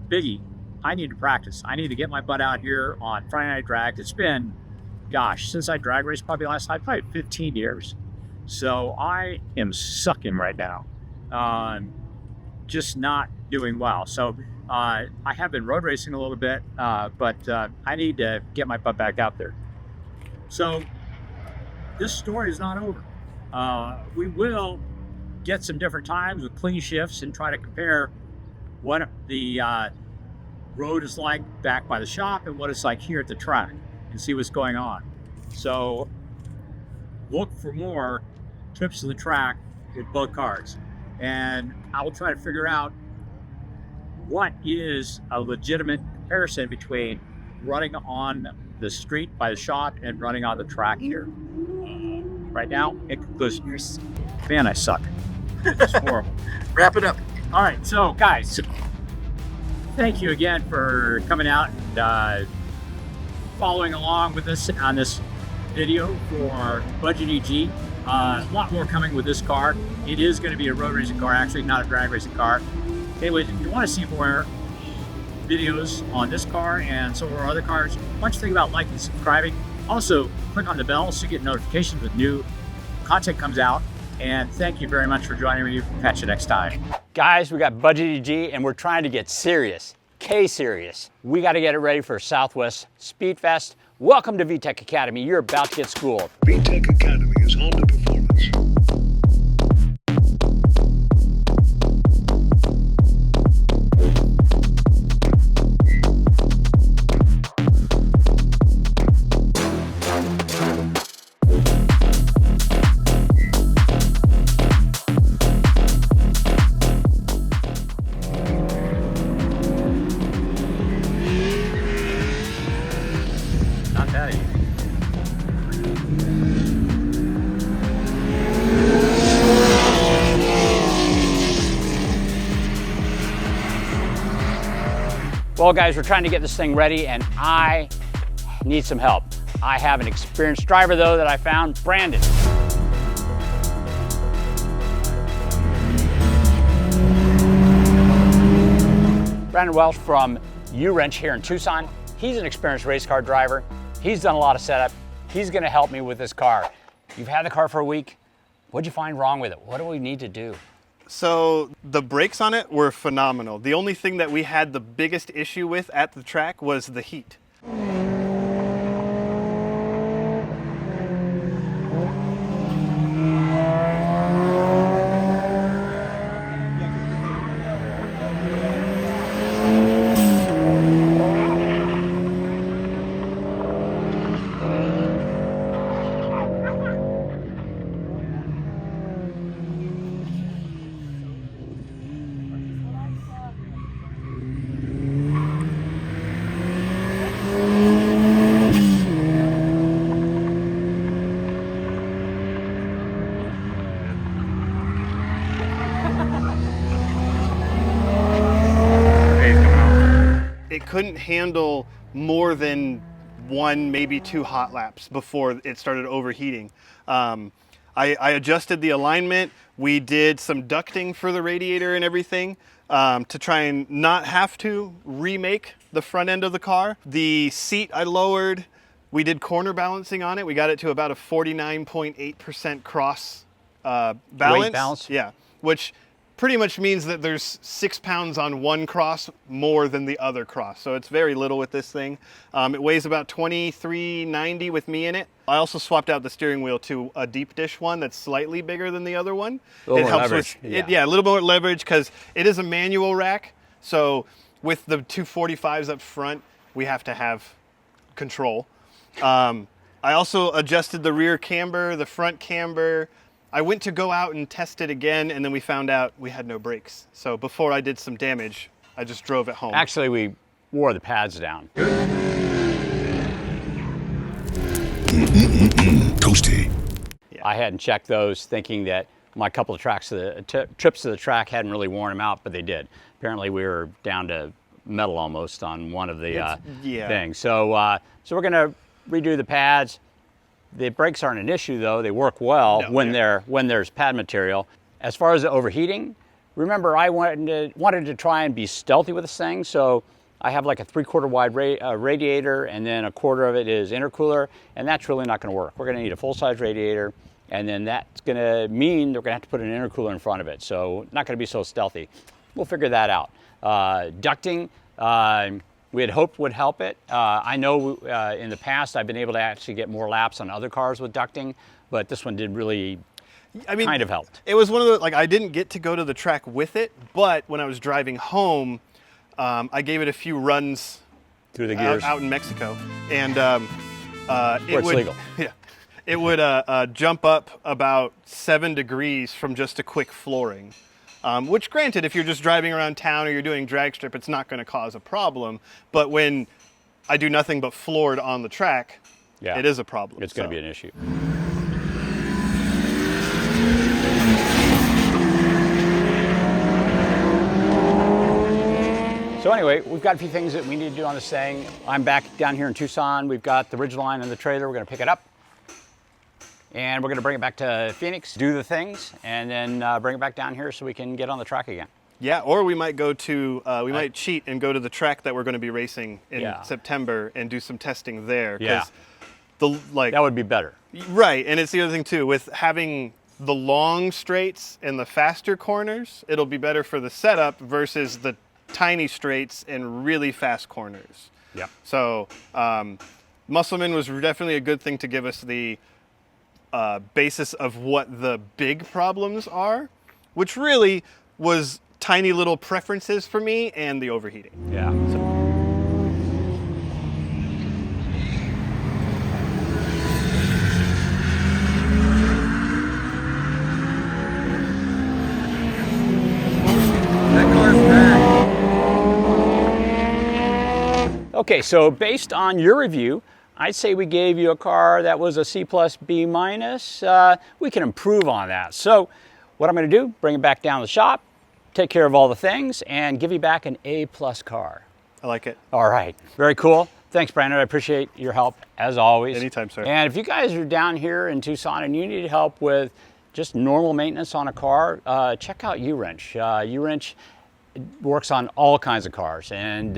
Biggie, I need to practice. I need to get my butt out here on Friday Night Drag. It's been, gosh, since I drag raced probably 15 years. So I am sucking right now. Just not doing well. So I have been road racing a little bit, but I need to get my butt back out there. So this story is not over. We will get some different times with clean shifts and try to compare what the road is like back by the shop and what it's like here at the track and see what's going on. So look for more trips to the track with both cars. And I will try to figure out what is a legitimate comparison between running on the street by the shop and running on the track here. Right now, it goes, man, I suck. It's horrible. Wrap it up. All right, so guys, thank you again for coming out and following along with us on this video for Budget EG. A lot more coming with this car. It is going to be a road racing car, actually, not a drag racing car. Anyways, if you want to see more videos on this car and some of our other cars, why don't you think about liking and subscribing. Also, click on the bell so you get notifications when new content comes out. And thank you very much for joining me. Catch you next time. Guys, we got Budget EG and we're trying to get serious. K-serious. We got to get it ready for Southwest Speedfest. Welcome to VTEC Academy. You're about to get schooled. VTEC Academy is Honda Performance. Not that easy. Well, guys, we're trying to get this thing ready and I need some help. I have an experienced driver though that I found, Brandon. Brandon Welsh from U-Wrench here in Tucson. He's an experienced race car driver. He's done a lot of setup. He's gonna help me with this car. You've had the car for a week. What'd you find wrong with it? What do we need to do? So the brakes on it were phenomenal. The only thing that we had the biggest issue with at the track was the heat. couldn't handle more than 1, maybe 2 hot laps before it started overheating. I adjusted the alignment. We did some ducting for the radiator and everything to try and not have to remake the front end of the car. The seat I lowered. We did corner balancing on it. We got it to about a 49.8% cross balance. Weight balance? Yeah, which pretty much means that there's 6 pounds on one cross more than the other cross. So it's very little with this thing. It weighs about 2390 with me in it. I also swapped out the steering wheel to a deep dish one that's slightly bigger than the other one. A little it more helps leverage. with a little more leverage because it is a manual rack. So with the 245s up front, we have to have control. I also adjusted the rear camber, the front camber. I went to go out and test it again, and then we found out we had no brakes. So before I did some damage, I just drove it home. Actually, we wore the pads down. Toasty. Yeah. I hadn't checked those, thinking that my couple of trips to the track hadn't really worn them out, but they did. Apparently, we were down to metal almost on one of the things. So, so we're going to redo the pads. The brakes aren't an issue though; they work well when there's pad material. As far as the overheating, remember I wanted to try and be stealthy with this thing, so I have like a 3/4 wide radiator, and then 1/4 of it is intercooler, and that's really not going to work. We're going to need a full-size radiator, and then that's going to mean they're going to have to put an intercooler in front of it. So not going to be so stealthy. We'll figure that out. Ducting. We had hoped would help it. I know in the past I've been able to actually get more laps on other cars with ducting, but this one did really kind of helped. It was one of the, like, I didn't get to go to the track with it, but when I was driving home, I gave it a few runs through the gears out in Mexico, and where it's legal. Yeah, it would jump up about 7 degrees from just a quick flooring. Which, granted, if you're just driving around town or you're doing drag strip, it's not going to cause a problem. But when I do nothing but floored on the track, it is a problem. It's going to be an issue. So anyway, we've got a few things that we need to do on this thing. I'm back down here in Tucson. We've got the Ridgeline and the trailer. We're going to pick it up. And we're going to bring it back to Phoenix, do the things, and then bring it back down here so we can get on the track again. Yeah, or we might go to, we might cheat and go to the track that we're going to be racing in September and do some testing there. Yeah, that would be better. Right, and it's the other thing too, with having the long straights and the faster corners, it'll be better for the setup versus the tiny straights and really fast corners. Yeah. So Muscleman was definitely a good thing to give us the basis of what the big problems are, which really was tiny little preferences for me and the overheating. Yeah. Okay, so based on your review, I'd say we gave you a car that was a C+, B-. We can improve on that. So what I'm going to do, bring it back down to the shop, take care of all the things, and give you back an A+ car. I like it. All right, very cool. Thanks, Brandon. I appreciate your help, as always. Anytime, sir. And if you guys are down here in Tucson and you need help with just normal maintenance on a car, check out U-Wrench. U-Wrench works on all kinds of cars, and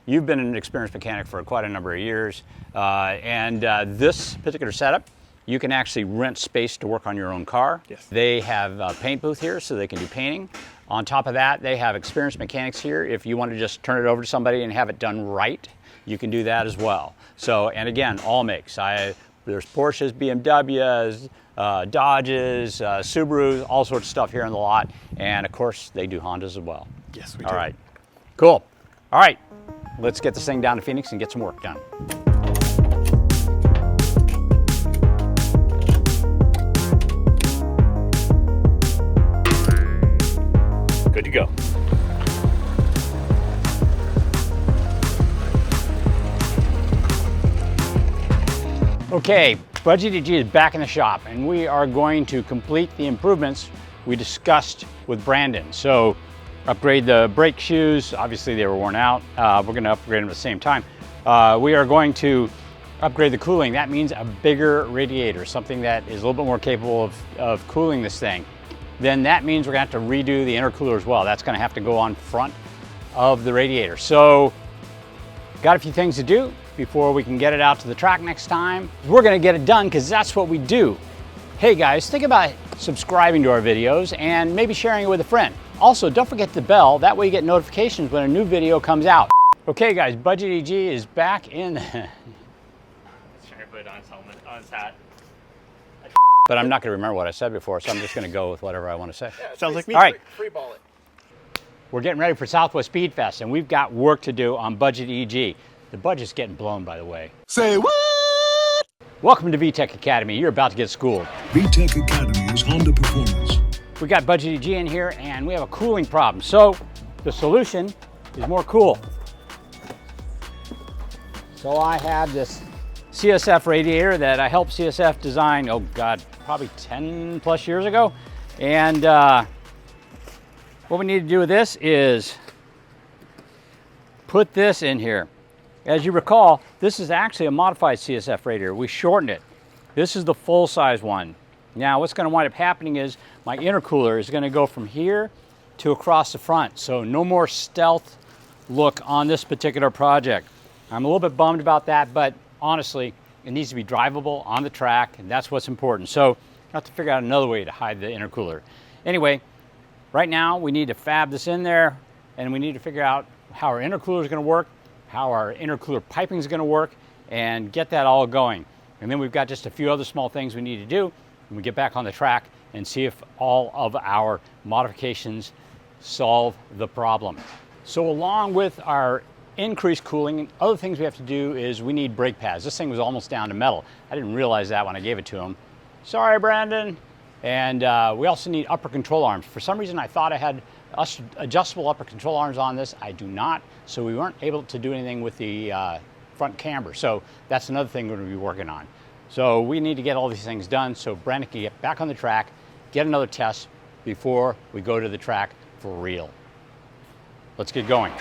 you've been an experienced mechanic for quite a number of years. This particular setup, you can actually rent space to work on your own car. Yes. They have a paint booth here so they can do painting. On top of that, they have experienced mechanics here. If you want to just turn it over to somebody and have it done right, you can do that as well. So, and again, all makes. There's Porsches, BMWs, Dodges, Subarus, all sorts of stuff here in the lot. And of course, they do Hondas as well. Yes, we do. All right, cool. All right, let's get this thing down to Phoenix and get some work done. Good to go. Okay, Budgie DG is back in the shop, and we are going to complete the improvements we discussed with Brandon. So upgrade the brake shoes. Obviously they were worn out. We're gonna upgrade them at the same time. We are going to upgrade the cooling. That means a bigger radiator, something that is a little bit more capable of cooling this thing. Then that means we're gonna have to redo the intercooler as well. That's gonna have to go on front of the radiator. So, got a few things to do before we can get it out to the track next time. We're gonna get it done because that's what we do. Hey guys, think about subscribing to our videos and maybe sharing it with a friend. Also, don't forget the bell. That way you get notifications when a new video comes out. Okay guys, Budget EG is back in. Trying to put it on his helmet, on his hat. But I'm not going to remember what I said before, so I'm just going to go with whatever I want to say. Yeah, sounds like me. All right. Free ball it. We're getting ready for Southwest Speedfest, and we've got work to do on Budget EG. The budget's getting blown, by the way. Say what? Welcome to VTEC Academy. You're about to get schooled. VTEC Academy is Honda Performance. We got Budget EG in here, and we have a cooling problem. So the solution is more cool. So I have this CSF radiator that I helped CSF design, oh God, probably 10 plus years ago. And what we need to do with this is put this in here. As you recall, this is actually a modified CSF radiator. We shortened it. This is the full size one. Now what's going to wind up happening is my intercooler is going to go from here to across the front. So no more stealth look on this particular project. I'm a little bit bummed about that, but honestly, it needs to be drivable on the track, and that's what's important. So I have to figure out another way to hide the intercooler. Anyway, right now we need to fab this in there, and we need to figure out how our intercooler is going to work, how our intercooler piping is going to work, and get that all going. And then we've got just a few other small things we need to do when we get back on the track and see if all of our modifications solve the problem. So along with our increased cooling, other things we have to do is we need brake pads. This thing was almost down to metal. I didn't realize that when I gave it to him. Sorry, Brandon. And we also need upper control arms. For some reason I thought I had adjustable upper control arms on this. I do not, so we weren't able to do anything with the front camber. So that's another thing we're going to be working on. So we need to get all these things done so Brandon can get back on the track, get another test before we go to the track for real. Let's get going.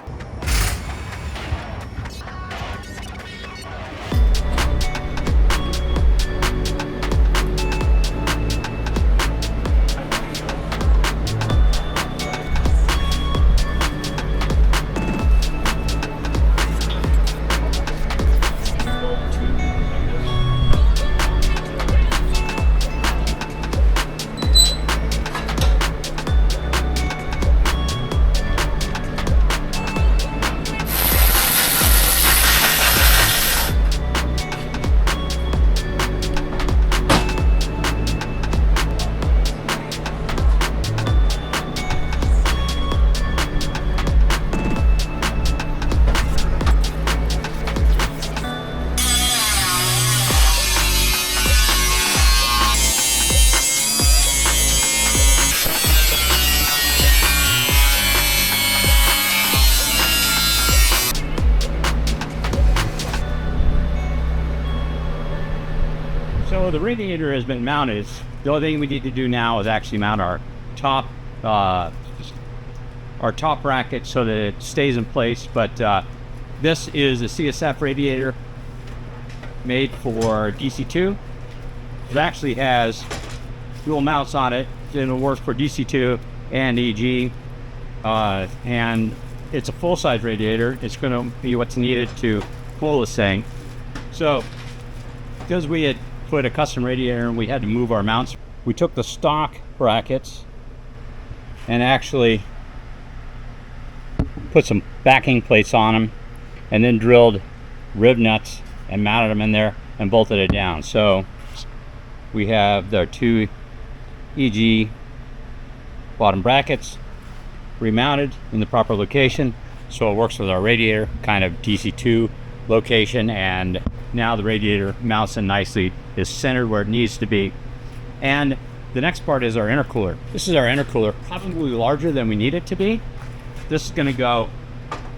So the radiator has been mounted. The only thing we need to do now is actually mount our top bracket so that it stays in place. But this is a CSF radiator made for DC2. It actually has dual mounts on it, and it'll work for DC2 and EG. And it's a full-size radiator. It's going to be what's needed to cool this thing. So because we had put a custom radiator and we had to move our mounts, we took the stock brackets and actually put some backing plates on them and then drilled rib nuts and mounted them in there and bolted it down. So we have the two EG bottom brackets remounted in the proper location so it works with our radiator kind of DC2 location, and now the radiator mounts in nicely, is centered where it needs to be. And the next part is our intercooler. This is our intercooler, probably larger than we need it to be. This is going to go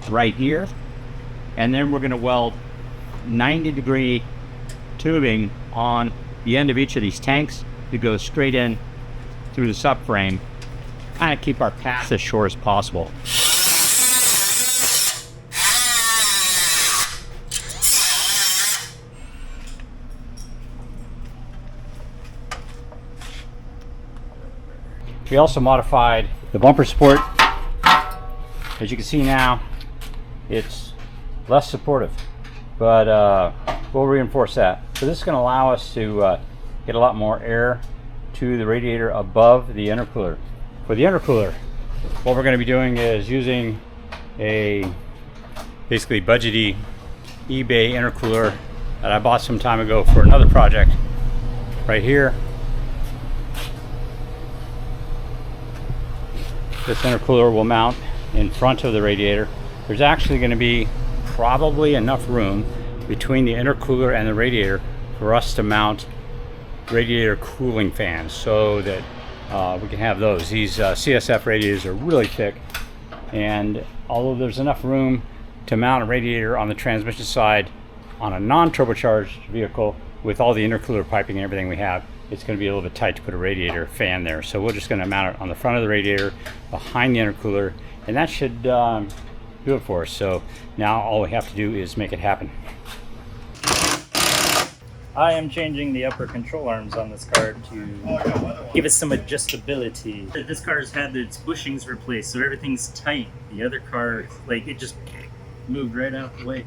right here, and then we're going to weld 90-degree tubing on the end of each of these tanks to go straight in through the subframe kind of keep our path as short as possible. We also modified the bumper support. As you can see now, it's less supportive, but we'll reinforce that. So this is going to allow us to get a lot more air to the radiator above the intercooler. For the intercooler, what we're going to be doing is using a basically budgety eBay intercooler that I bought some time ago for another project. Right here, this intercooler will mount in front of the radiator. There's actually going to be probably enough room between the intercooler and the radiator for us to mount radiator cooling fans so that we can have those. These CSF radiators are really thick, and although there's enough room to mount a radiator on the transmission side on a non-turbocharged vehicle with all the intercooler piping and everything we have, it's going to be a little bit tight to put a radiator fan there. So we're just going to mount it on the front of the radiator behind the intercooler, and that should do it for us. So now all we have to do is make it happen. I am changing the upper control arms on this car to give it some adjustability. This car's had its bushings replaced, so everything's tight. The other car, like, it just moved right out the way.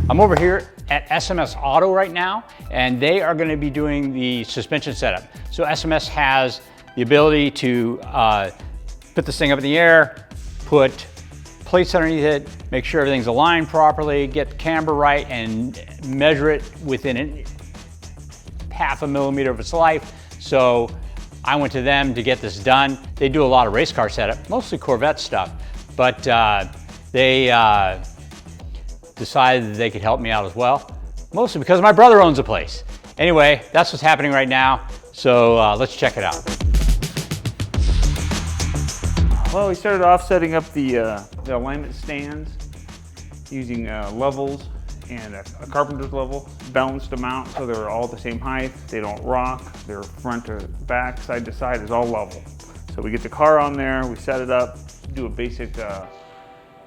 I'm over here at SMS Auto right now, and they are going to be doing the suspension setup. So SMS has the ability to put this thing up in the air, put plates underneath it, make sure everything's aligned properly, get the camber right, and measure it within half a millimeter of its life. So I went to them to get this done. They do a lot of race car setup, mostly Corvette stuff, but they decided that they could help me out as well, mostly because my brother owns a place. Anyway, that's what's happening right now, so let's check it out. Well, we started off setting up the alignment stands using levels and a carpenter's level, balanced them out so they're all the same height, they don't rock, they're front to back, side to side is all level. So we get the car on there, we set it up, do a basic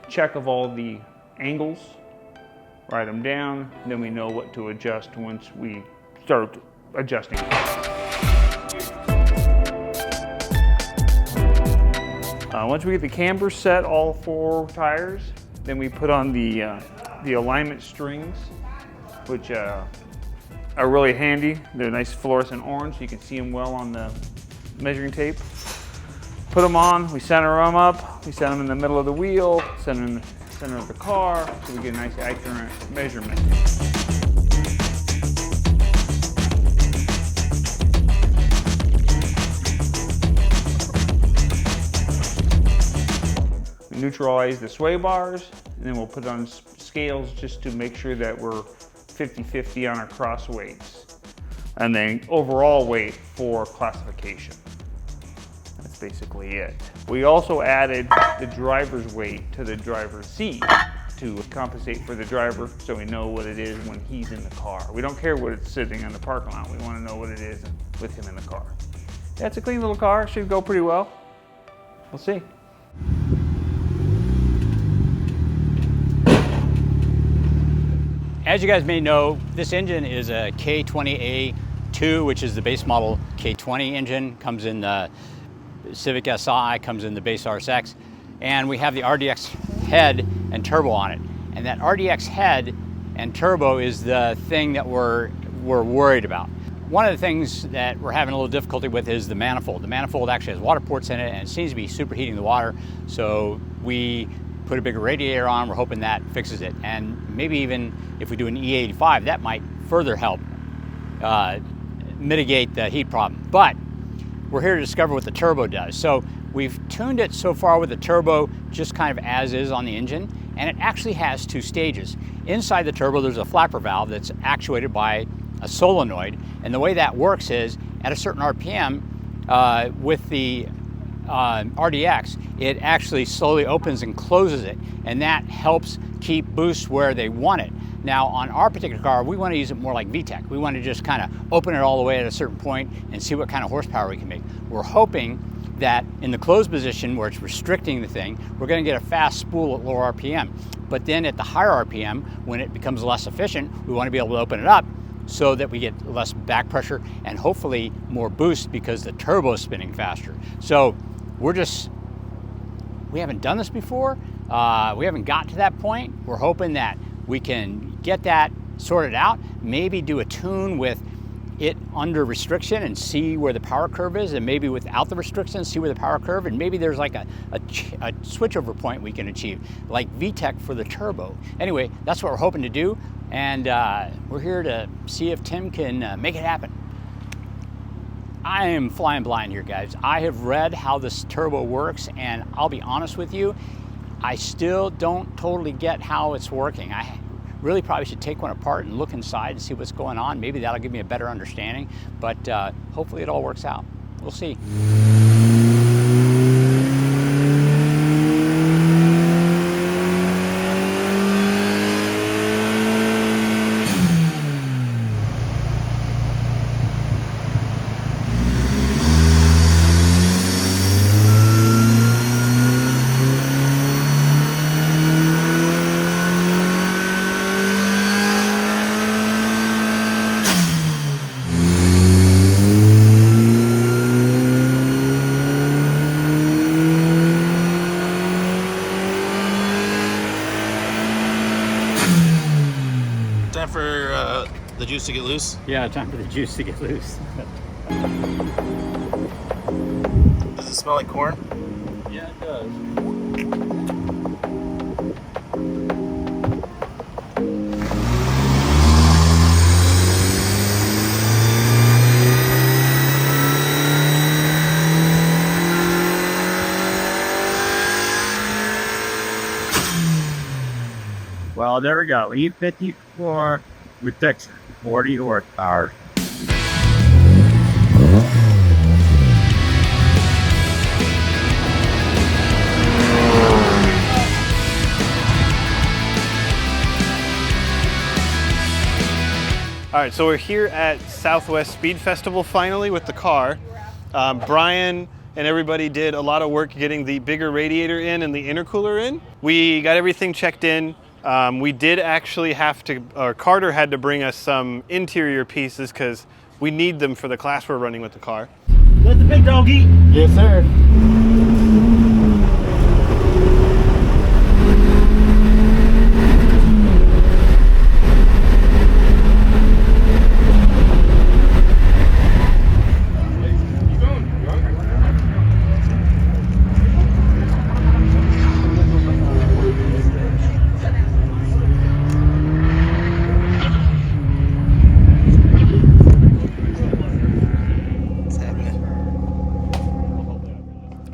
check of all the angles, write them down, then we know what to adjust once we start adjusting. Once we get the camber set, all 4 tires, then we put on the alignment strings, which are really handy. They're nice fluorescent orange, so you can see them well on the measuring tape. Put them on, we center them up, we set them in the middle of the wheel, set them in the center of the car, so we get a nice accurate measurement. We neutralize the sway bars, and then we'll put on scales just to make sure that we're 50-50 on our cross weights. And then overall weight for classification. That's basically it. We also added the driver's weight to the driver's seat to compensate for the driver so we know what it is when he's in the car. We don't care what it's sitting in the parking lot. We want to know what it is with him in the car. Yeah, it's a clean little car. Should go pretty well. We'll see. As you guys may know, this engine is a K20A2, which is the base model K20 engine. Comes in the Civic Si, comes in the base RSX, and we have the RDX head and turbo on it. And that RDX head and turbo is the thing that we're worried about. One of the things that we're having a little difficulty with is the manifold. The manifold actually has water ports in it, and it seems to be superheating the water. So we put a bigger radiator on. We're hoping that fixes it. And maybe even if we do an E85, that might further help mitigate the heat problem. But we're here to discover what the turbo does. So we've tuned it so far with the turbo just kind of as is on the engine, and it actually has 2 stages. Inside the turbo, there's a flapper valve that's actuated by a solenoid, and the way that works is at a certain RPM with the RDX, it actually slowly opens and closes it, and that helps keep boost where they want it. Now on our particular car, we want to use it more like VTEC. We want to just kind of open it all the way at a certain point and see what kind of horsepower we can make. We're hoping that in the closed position where it's restricting the thing, we're going to get a fast spool at lower RPM. But then at the higher RPM, when it becomes less efficient, we want to be able to open it up so that we get less back pressure and hopefully more boost because the turbo is spinning faster. So we haven't done this before. We haven't got to that point. We're hoping that we can get that sorted out, maybe do a tune with it under restriction and see where the power curve is, and maybe without the restriction, see where the power curve, and maybe there's like a switchover point we can achieve, like VTEC for the turbo. Anyway, that's what we're hoping to do, and we're here to see if Tim can make it happen. I am flying blind here, guys. I have read how this turbo works, and I'll be honest with you, I still don't totally get how it's working. I really probably should take one apart and look inside and see what's going on. Maybe that'll give me a better understanding, but hopefully it all works out. We'll see. Time for the juice to get loose? Yeah, time for the juice to get loose. Does it smell like corn? Yeah, it does. Well, there we go. E54 with 40 horsepower. All right, so we're here at Southwest Speed Festival finally with the car. Brian and everybody did a lot of work getting the bigger radiator in and the intercooler in. We got everything checked in. We did actually have to, or Carter had to bring us some interior pieces because we need them for the class we're running with the car. Let the big dog eat. Yes, sir.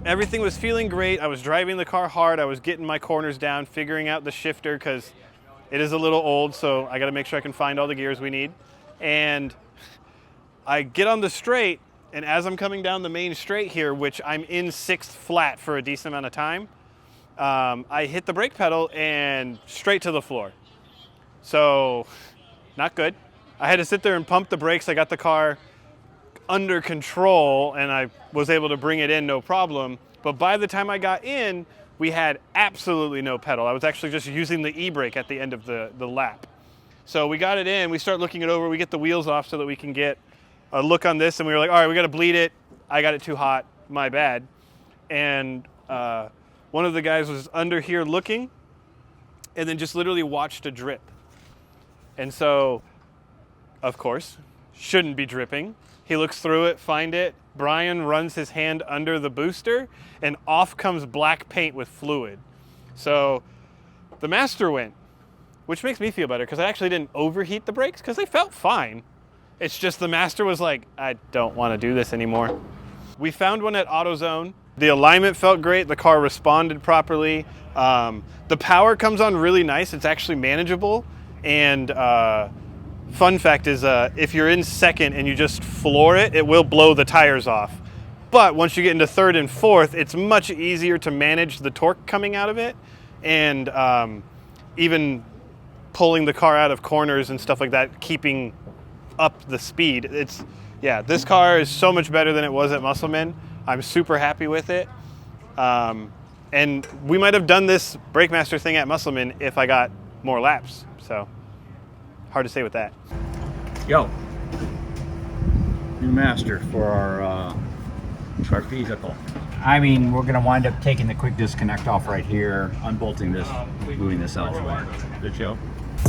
Everything was feeling great. I was driving the car hard. I was getting my corners down, figuring out the shifter because it is a little old, so I got to make sure I can find all the gears we need. And I get on the straight, and as I'm coming down the main straight here, which I'm in 6th flat for a decent amount of time, I hit the brake pedal and straight to the floor. So, not good. I had to sit there and pump the brakes. I got the car under control and I was able to bring it in no problem. But by the time I got in, we had absolutely no pedal. I was actually just using the e-brake at the end of the lap. So we got it in, we start looking it over, we get the wheels off so that we can get a look on this, and we were like, all right, we gotta bleed it. I got it too hot, my bad. And one of the guys was under here looking and then just literally watched a drip. And so, of course, shouldn't be dripping. He looks through it, find it. Brian runs his hand under the booster and off comes black paint with fluid. So the master went, which makes me feel better because I actually didn't overheat the brakes because they felt fine. It's just the master was like, I don't want to do this anymore. We found one at AutoZone. The alignment felt great. The car responded properly. The power comes on really nice. It's actually manageable. And fun fact is if you're in 2nd and you just floor it, it will blow the tires off. But once you get into 3rd and 4th, it's much easier to manage the torque coming out of it and even pulling the car out of corners and stuff like that, keeping up the speed. This car is so much better than it was at Musselman. I'm super happy with it. And we might have done this BrakeMaster thing at Musselman if I got more laps. So hard to say with that. Yo, new master for our vehicle. I mean, we're gonna wind up taking the quick disconnect off right here, unbolting this, moving this out of the way. Good show. I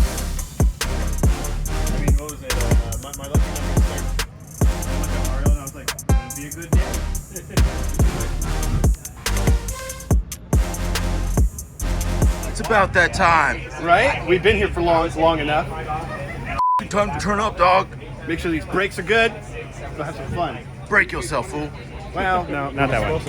mean, what was it? My lucky number was Mario, and I was like, it'd be a good day. It's about that time. Right? We've been here for long enough. Time to turn up, dog. Make sure these brakes are good. We'll have some fun. Break yourself, fool. Well, no, not that one.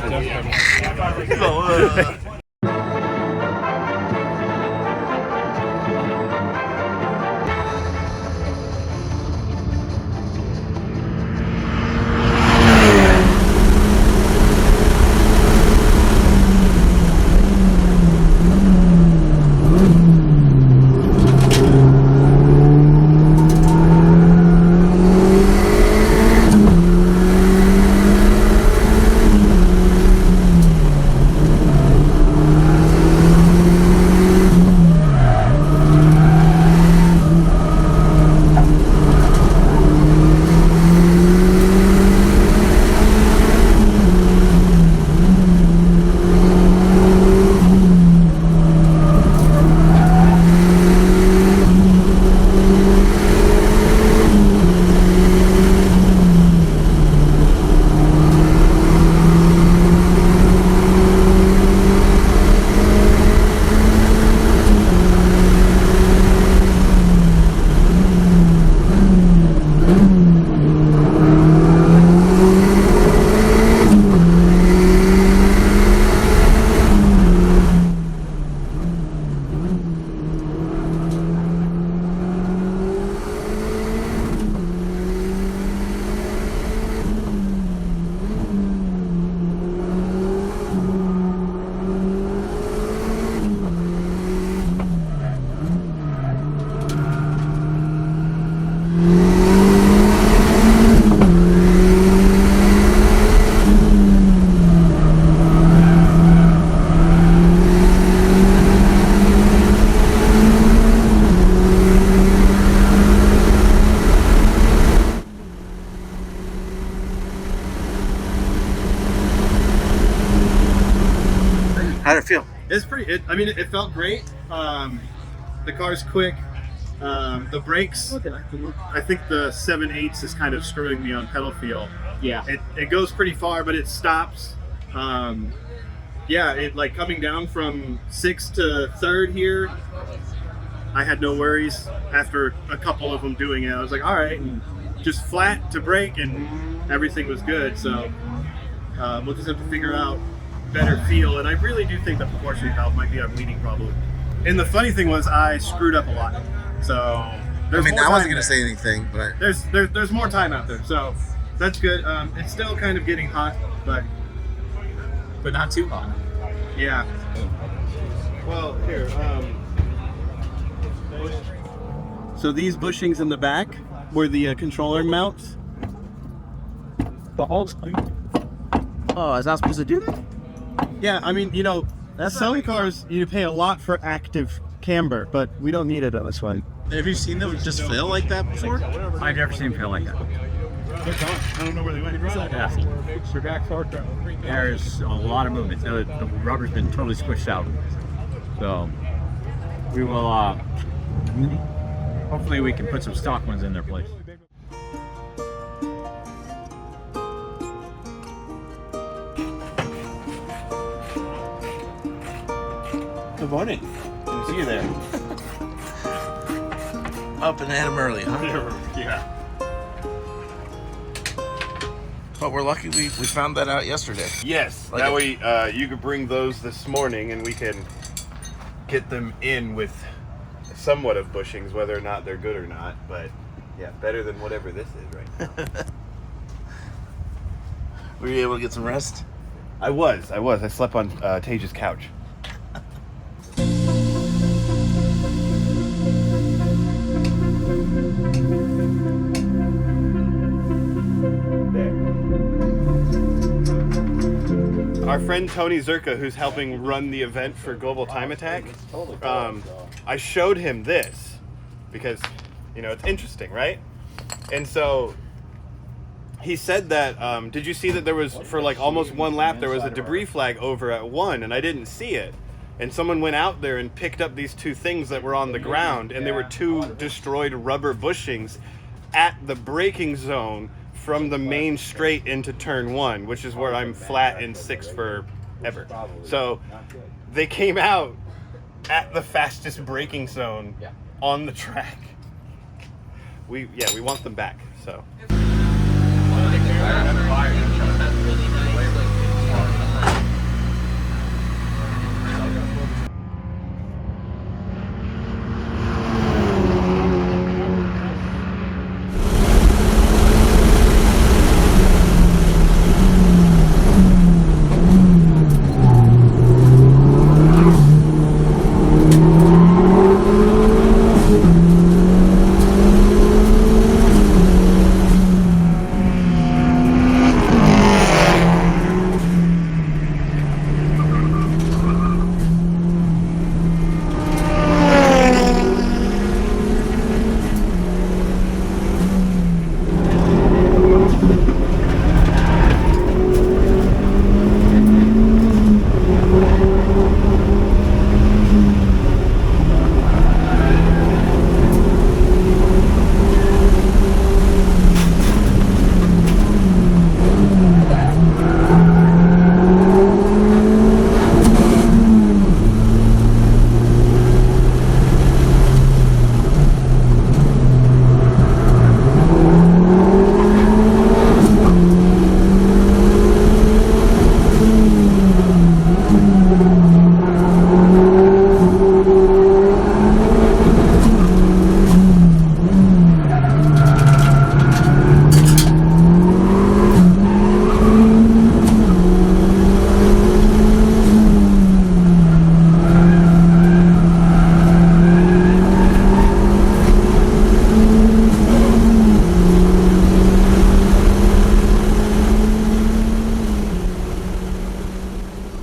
How'd it feel? It's pretty. It felt great. The car's quick. The brakes. I think the 7/8 is kind of screwing me on pedal feel. Yeah. It goes pretty far, but it stops. It like coming down from 6th to 3rd here. I had no worries after a couple of them doing it. I was like, all right, just flat to brake, and everything was good. So we'll just have to figure out better feel. And I really do think the proportioning valve might be a bleeding problem. And the funny thing was, I screwed up a lot. So I wasn't going to say anything, but there's more time out there, so that's good. It's still kind of getting hot, but not too hot. Yeah. Well, here. So these bushings in the back where the controller mounts. The whole Oh, is that supposed to do that? Yeah, I mean, selling cars, you pay a lot for active camber, but we don't need it on this one. Have you seen them just fail like that before? I've never seen them fail like that. I don't know where they went. There's a lot of movement. The rubber's been totally squished out. So we will, hopefully we can put some stock ones in their place. Good morning. Good to see you there. Up and at 'em early, huh? Yeah. But we're lucky we found that out yesterday. Yes. Like that way you could bring those this morning and we can get them in with somewhat of bushings, whether or not they're good or not. But yeah, better than whatever this is right now. Were you able to get some rest? I was. I slept on Tage's couch. Our friend Tony Zerka, who's helping run the event for Global Time Attack, I showed him this because, you know, it's interesting, right? And so he said that, did you see that there was, for like almost one lap, there was a debris flag over at 1, and I didn't see it. And someone went out there and picked up these 2 things that were on the ground, and they were 2 destroyed rubber bushings at the braking zone from the main straight into turn 1, which is where I'm flat in 6th forever. So they came out at the fastest braking zone on the track. We want them back. So.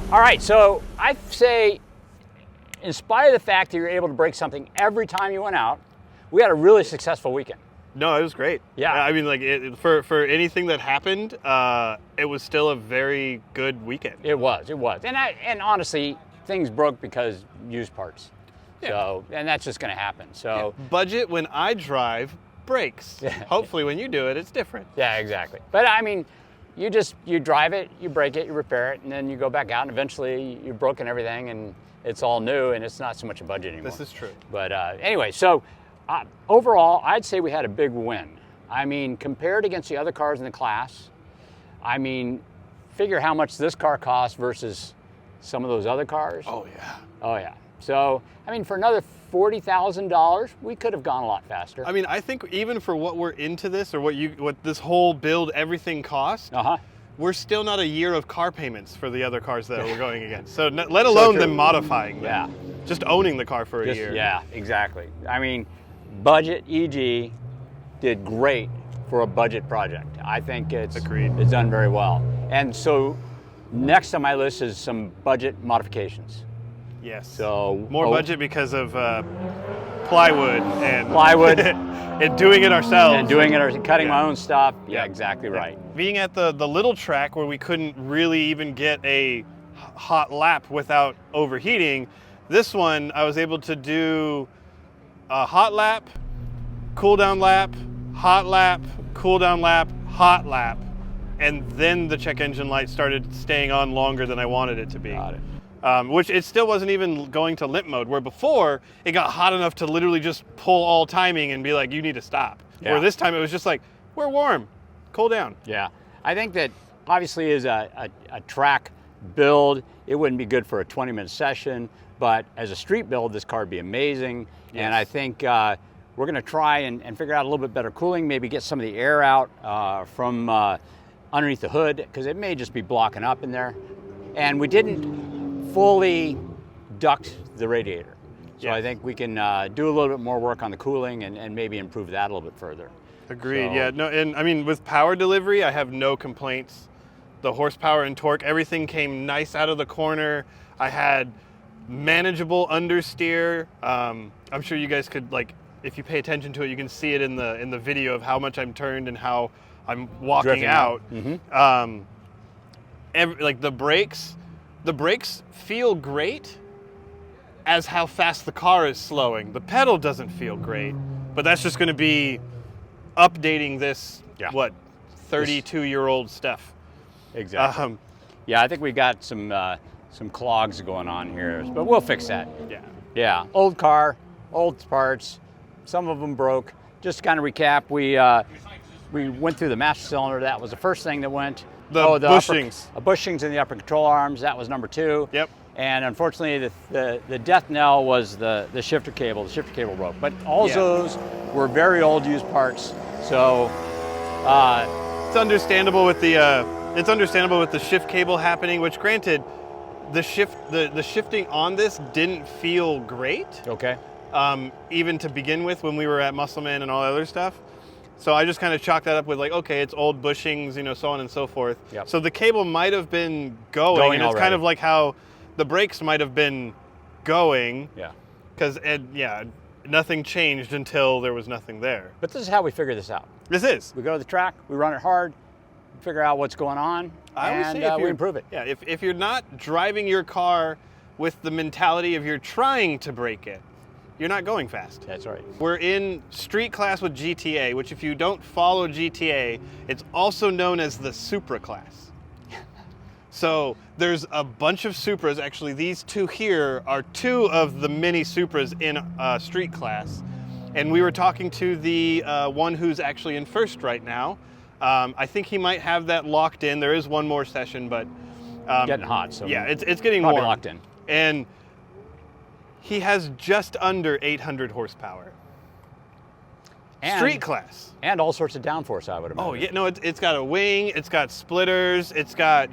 All right, so I say, in spite of the fact that you're able to break something every time you went out, we had a really successful weekend. No, it was great. Yeah. I mean, like, for anything that happened, it was still a very good weekend. It was. And honestly, things broke because used parts. Yeah. So, and that's just going to happen. So budget when I drive breaks. Yeah. Hopefully when you do it, it's different. Yeah, exactly. But I mean, you drive it, you break it, you repair it, and then you go back out, and eventually you've broken everything, and it's all new, and it's not so much a budget anymore. This is true. But anyway, so overall, I'd say we had a big win. I mean, compared against the other cars in the class, I mean, figure how much this car costs versus some of those other cars. Oh, yeah. Oh, yeah. So, I mean, for another $40,000, we could have gone a lot faster. I mean, I think even for what we're into this, or what this whole build, everything costs, we're still not a year of car payments for the other cars that we're going against. So let alone them modifying them. Yeah. Just owning the car for a year. Yeah, exactly. I mean, Budget EG did great for a budget project. I think it's done very well. And so next on my list is some budget modifications. Yes. So more budget because of plywood and and doing it ourselves. And doing it cutting my own stuff. Yeah, exactly right. Being at the little track where we couldn't really even get a hot lap without overheating, this one I was able to do a hot lap, cool down lap, hot lap, cool down lap, hot lap, and then the check engine light started staying on longer than I wanted it to be. Got it. Which it still wasn't even going to limp mode, where before it got hot enough to literally just pull all timing and be like, you need to stop. Yeah. Where this time it was just like, we're warm, cool down. Yeah, I think that obviously as a track build, it wouldn't be good for a 20-minute session, but as a street build, this car would be amazing. Yes. And I think we're gonna try and figure out a little bit better cooling, maybe get some of the air out from underneath the hood, because it may just be blocking up in there. And we didn't fully duct the radiator. So I think we can do a little bit more work on the cooling and maybe improve that a little bit further. Agreed. So, yeah. No. And I mean, with power delivery, I have no complaints. The horsepower and torque, everything came nice out of the corner. I had manageable understeer. I'm sure you guys could, like, if you pay attention to it, you can see it in the video of how much I'm turned and how I'm walking out. Like the brakes feel great as how fast the car is slowing. The pedal doesn't feel great, but that's just going to be updating this 32-year-old stuff. Exactly. Yeah, I think we got some clogs going on here, but we'll fix that. Yeah. Yeah. Old car, old parts. Some of them broke. Just to kind of recap, we went through the master cylinder. That was the first thing that went. The bushings. Bushings in the upper control arms. That was number 2. Yep. And unfortunately, the death knell was the shifter cable. The shifter cable broke. But all those were very old used parts. So it's understandable with the shift cable happening. Which, granted, the shifting on this didn't feel great. Okay. Even to begin with, when we were at Muscleman and all that other stuff. So I just kind of chalked that up with, like, okay, it's old bushings, you know, so on and so forth. Yep. So the cable might have been going and it's already. kind of like how the brakes might have been going. Yeah. Because, nothing changed until there was nothing there. But this is how we figure this out. This is. We go to the track, we run it hard, figure out what's going on, and we improve it. Yeah, if you're not driving your car with the mentality of you're trying to break it, you're not going fast. That's right. We're in street class with GTA, which, if you don't follow GTA, it's also known as the Supra class. So there's a bunch of Supras. Actually, these two here are 2 of the mini Supras in street class. And we were talking to the one who's actually in first right now. I think he might have that locked in. There is one more session, but getting hot. So yeah, it's getting probably warm. locked in. And he has just under 800 horsepower. And, street class. And all sorts of downforce, I would imagine. Oh, yeah. No, it's got a wing. It's got splitters. It's got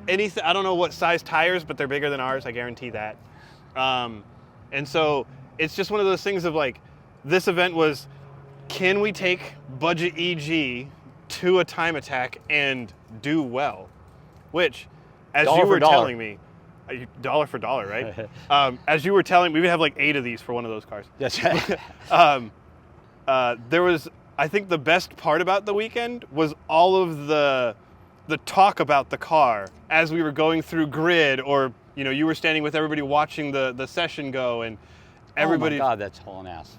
anything. I don't know what size tires, but they're bigger than ours. I guarantee that. And so it's just one of those things of, like, this event was, can we take budget EG to a time attack and do well? Which, as you were telling me, dollar for dollar, right? As you were telling me, we have like 8 of these for one of those cars. That's right. There was, I think the best part about the weekend was all of the talk about the car as we were going through grid, or, you know, you were standing with everybody watching the session go, and everybody. Oh my God, that's hauling ass.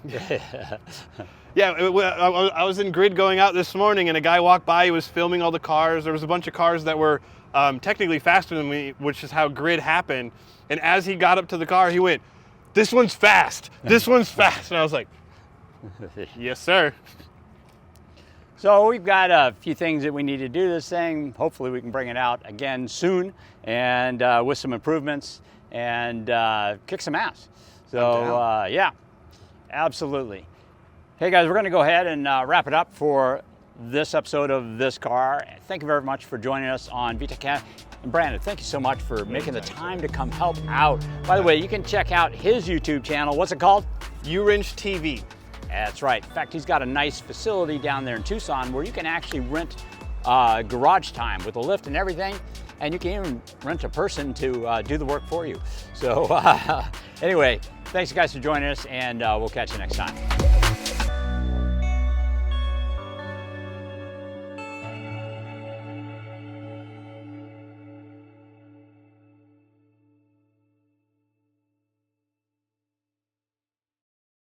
Yeah, I was in grid going out this morning, and a guy walked by. He was filming all the cars. There was a bunch of cars that were technically faster than me, which is how grid happened. And as he got up to the car, he went, "This one's fast. This one's fast." And I was like, "Yes, sir." So we've got a few things that we need to do this thing. Hopefully we can bring it out again soon, and with some improvements, and kick some ass. So yeah, absolutely. Hey guys, we're going to go ahead and wrap it up for this episode of This Car. Thank you very much for joining us on VTEC Academy. And Brandon, thank you so much for making the time to come help out. By the way, you can check out his YouTube channel. What's it called? U-Wrench TV. That's right. In fact, he's got a nice facility down there in Tucson where you can actually rent garage time with a lift and everything. And you can even rent a person to do the work for you. So anyway, thanks guys for joining us, and we'll catch you next time.